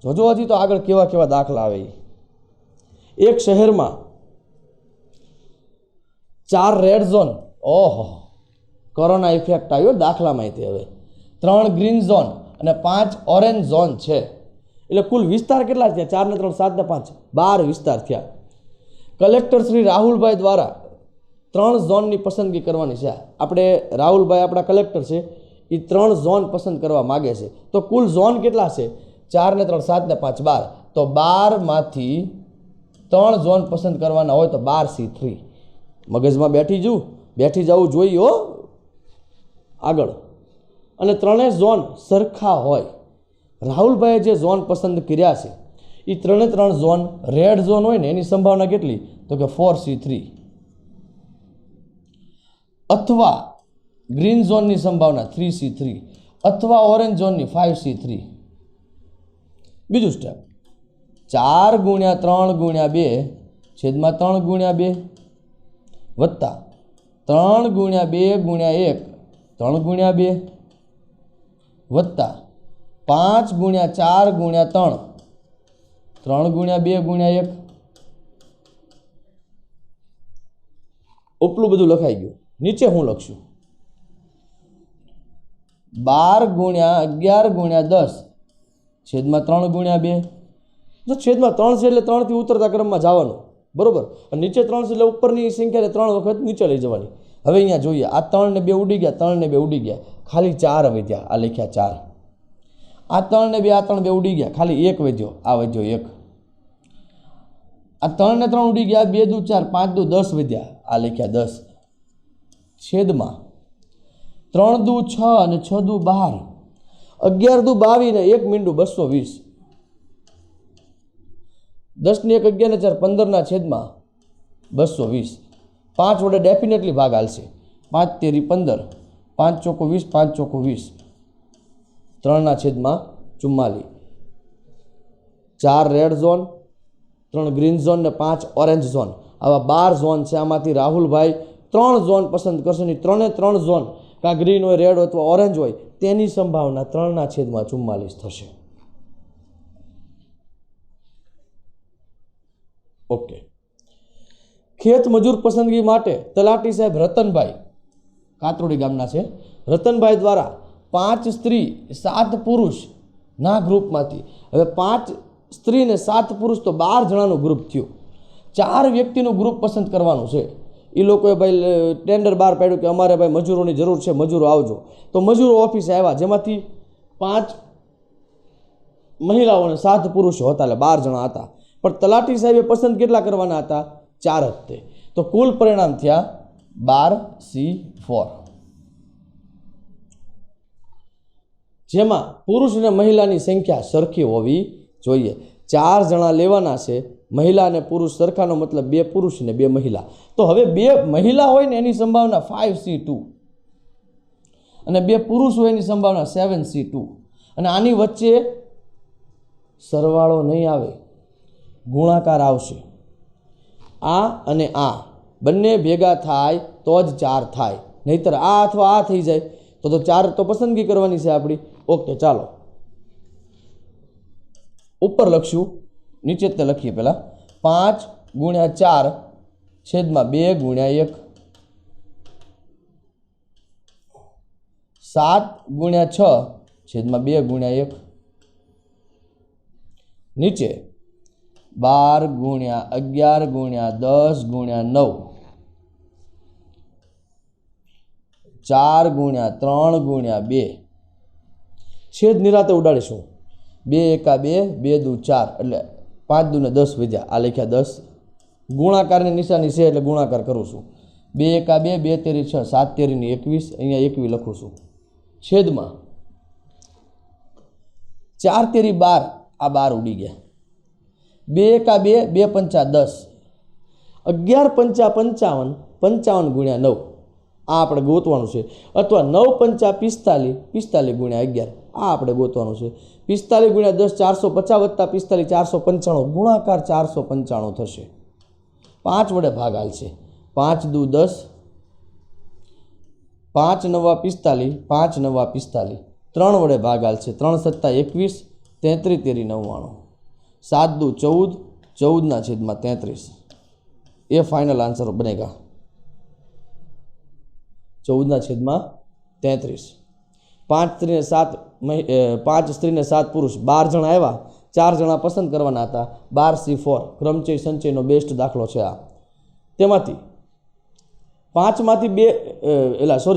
જોજો હજી તો આગળ કેવા કેવા દાખલા આવે. એક શહેરમાં 4 રેડ ઝોન, ઓહો, કોરોના ઇફેક્ટ આવ્યો દાખલામાંથી. હવે 3 ગ્રીન ઝોન અને 5 ઓરેન્જ ઝોન છે. એટલે કુલ વિસ્તાર કેટલા થયા? 4 ને 3 7 ને 5 12 વિસ્તાર થયા. કલેક્ટર શ્રી રાહુલભાઈ દ્વારા 3 ઝોનની પસંદગી કરવાની છે. આપણે રાહુલભાઈ આપણા કલેક્ટર છે, એ 3 ઝોન પસંદ કરવા માગે છે. તો કુલ ઝોન કેટલા છે? 4 ને 3 7 ને 5 12. તો 12માંથી 3 ઝોન પસંદ કરવાના હોય તો 12C3. મગજમાં બેઠી જવું જોઈએ હો આગળ. અને 3 ઝોન સરખા હોય. રાહુલભાઈએ જે ઝોન પસંદ કર્યા છે એ 3 ઝોન રેડ ઝોન હોય ને એની સંભાવના કેટલી? તો કે 4C3. અથવા ગ્રીન ઝોનની સંભાવના 3C3 અથવા ઓરેન્જ ઝોનની 5C3. બીજું સ્ટેપ, 4 × 3 × 2 છેદમાં 3 × 2 વત્તા 3 × 2 × 1 3 × 2 વત્તા 5 × 4 × 3 3 × 2 × 1. ઉપલું બધું લખાઈ ગયું. નીચે હું લખશું 12 × 11 × 10 છેદમાં 3 × 2. જો છેદમાં 3 છે એટલે 3 થી ઉતરતા ક્રમમાં જવાનું. બરોબર, અને નીચે 3 છે એટલે ઉપરની સંખ્યાને 3 વખત નીચે લઈ જવાની. હવે અહીંયા જોઈએ, આ 3 ને 2 ઉડી ગયા, 3 ને 2 ઉડી ગયા, ખાલી 4 વધ્યા. આ લખ્યા 4. આ 3 ને 2, આ 3 2 ઉડી ગયા, ખાલી 1 વધ્યો. આ વધ્યો 1. આ 3 ને 3 ઉડી ગયા, 2 2 4 5 2 10 વધ્યા. આ લખ્યા 10. છેદમાં 3 2 6 અને 6 2 12, 11 2 22 ને 1 મીંડું 220. 10 ને 1 11 ને 4 15 ના છેદમાં 220. 5 વડે ડેફિનેટલી ભાગ હાલશે. 5 તેરી 15, 5 ચોકો 20, 5 ચોકો 20, 3 ના છેદમાં 44. 4 રેડ ઝોન, 3 ગ્રીન ઝોન ને 5 ઓરેન્જ ઝોન, આવા 12 ઝોન છે. આમાંથી રાહુલભાઈ 3 ઝોન પસંદ કરશે. ની 3 ઝોન કાં ગ્રીન હોય, રેડ હોય અથવા ઓરેન્જ હોય, તેની સંભાવના 3 ના છેદમાં 44 થશે. ઓકે. ખેત મજૂર પસંદગી માટે તલાટી સાહેબ રતનભાઈ કાતરોડી ગામના છે, રતનભાઈ દ્વારા 5 સ્ત્રી 7 પુરુષના ગ્રુપમાંથી, હવે 5 સ્ત્રી ને 7 પુરુષ તો 12 જણાનું ગ્રુપ થયું, 4 વ્યક્તિનું ગ્રુપ પસંદ કરવાનું છે. એ લોકોએ ભાઈ ટેન્ડર બહાર પાડ્યું કે અમારે ભાઈ મજૂરોની જરૂર છે, મજૂરો આવજો. તો મજૂરો ઓફિસે આવ્યા, જેમાંથી 5 મહિલાઓ અને 7 પુરુષો હતા, એટલે 12 જણા હતા. પણ તલાટી સાહેબે પસંદ કેટલા કરવાના હતા? 4 જ તે. તો કુલ પરિણામ થયા 12C4, જેમાં પુરુષ અને મહિલાની સંખ્યા સરખી હોવી જોઈએ. 4 જણા લેવાના છે, મહિલા અને પુરુષ સરખાનો મતલબ 2 પુરુષ ને 2 મહિલા. તો હવે 2 મહિલા હોય ને એની સંભાવના 5C2 અને 2 પુરુષ હોય એની સંભાવના 7C2. અને આની વચ્ચે સરવાળો નહીં આવે, ગુણાકાર આવશે. આ અને આ બંને ભેગા થાય તો જ 4 થાય, નહીતર આ અથવા આ થઈ જાય તો 4 તો પસંદગી કરવાની છે આપણી. ઓકે, ચાલો ઉપર લખશું, નીચે તે લખીએ. પહેલાં 5 × 4 છેદમાં 2 × 1, 7 × 6 છેદમાં 2 × 1, નીચે 12 × 11 × 10 × 9, 4 × 3 × 2, છેદ નિરાતે ઉડાડીશું. 2 × 2 2 × 4 એટલે 5 × 10 વધ્યા, આ લખ્યા 10. ગુણાકારની નિશાની છે એટલે ગુણાકાર કરું છું. 2 × 2 2 તેરી 6 7 તેરી 21, અહીંયા 21 લખું છું. છેદમાં 4 તેરી 12, આ 12 ઉડી ગયા. 2 × 2 2 પંચા 10, 11 પંચા 55 55 × 9, આ આપણે ગોતવાનું છે. અથવા 9 પંચા 45 45 × 11, આ આપણે ગોતવાનું છે. 45 × 10 450 વત્તા 45 495, ગુણાકાર 495 થશે. 5 વડે ભાગ હાલશે. 5 દુ 10, 5 × 9 45, 5 × 9 45, 3 વડે ભાગ હાલશે. 3 × 7 21, 33 તેરી 99, 7 દુ 14, 14/33. ये फाइनल आंसर बनेगा 14/33. 5 स्त्री ने 7 5 स्त्री ने 7 पुरुष 12 जण आया, 4 जणा पसंद करवाना था. 12C4 क्रमचय संचयનો બેસ્ટ દાખલો છે આ. તેમાંથી 5 માંથી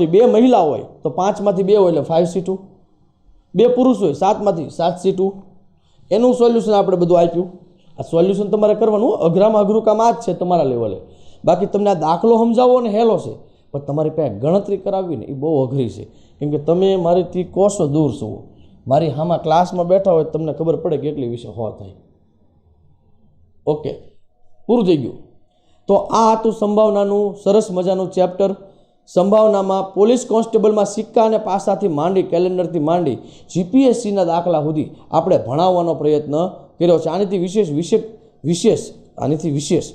2 મહિલા હોય તો 5 માંથી 2 હોય એટલે 5C2, 2 પુરુષ હોય 7 માંથી 7C2. એનું સોલ્યુશન આપણે બધું આપ્યું. આ સોલ્યુશન તમારે કરવાનું, અઘરામાં અઘરું કામ આ જ છે તમારા લેવલે. બાકી તમને આ દાખલો સમજાવવો ને હેલો છે, પણ તમારી પાસે ગણતરી કરાવવી ને એ બહુ અઘરી છે. કેમ કે તમે મારીથી કોષો દૂર છો. મારી હામાં ક્લાસમાં બેઠા હોય તમને ખબર પડે કે એટલી વિશે હો થાય. ઓકે, પૂરું થઈ ગયું. તો આ હતું સંભાવનાનું સરસ મજાનું ચેપ્ટર. સંભાવનામાં પોલીસ કોન્સ્ટેબલમાં સિક્કા અને પાસાથી માંડી, કેલેન્ડરથી માંડી જીપીએસસીના દાખલા સુધી આપણે ભણાવવાનો પ્રયત્ન કર્યો છે. આનાથી વિશેષ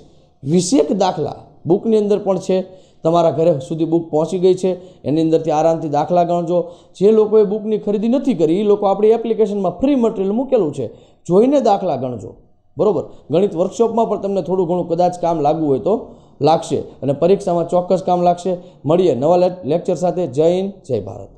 દાખલા બુકની અંદર પણ છે. તમારા ઘરે સુધી બુક પહોંચી ગઈ છે, એની અંદરથી આરામથી દાખલા ગણજો. જે લોકોએ બુકની ખરીદી નથી કરી એ લોકો આપણી એપ્લિકેશનમાં ફ્રી મટીરિયલ મૂકેલું છે, જોઈને દાખલા ગણજો. બરાબર, ગણિત વર્કશોપમાં પણ તમને થોડું ઘણું કદાચ કામ લાગવું હોય તો લાગશે, અને પરીક્ષામાં ચોક્કસ કામ લાગશે. મળીએ નવા લેક્ચર સાથે. જય હિન્દ, જય ભારત.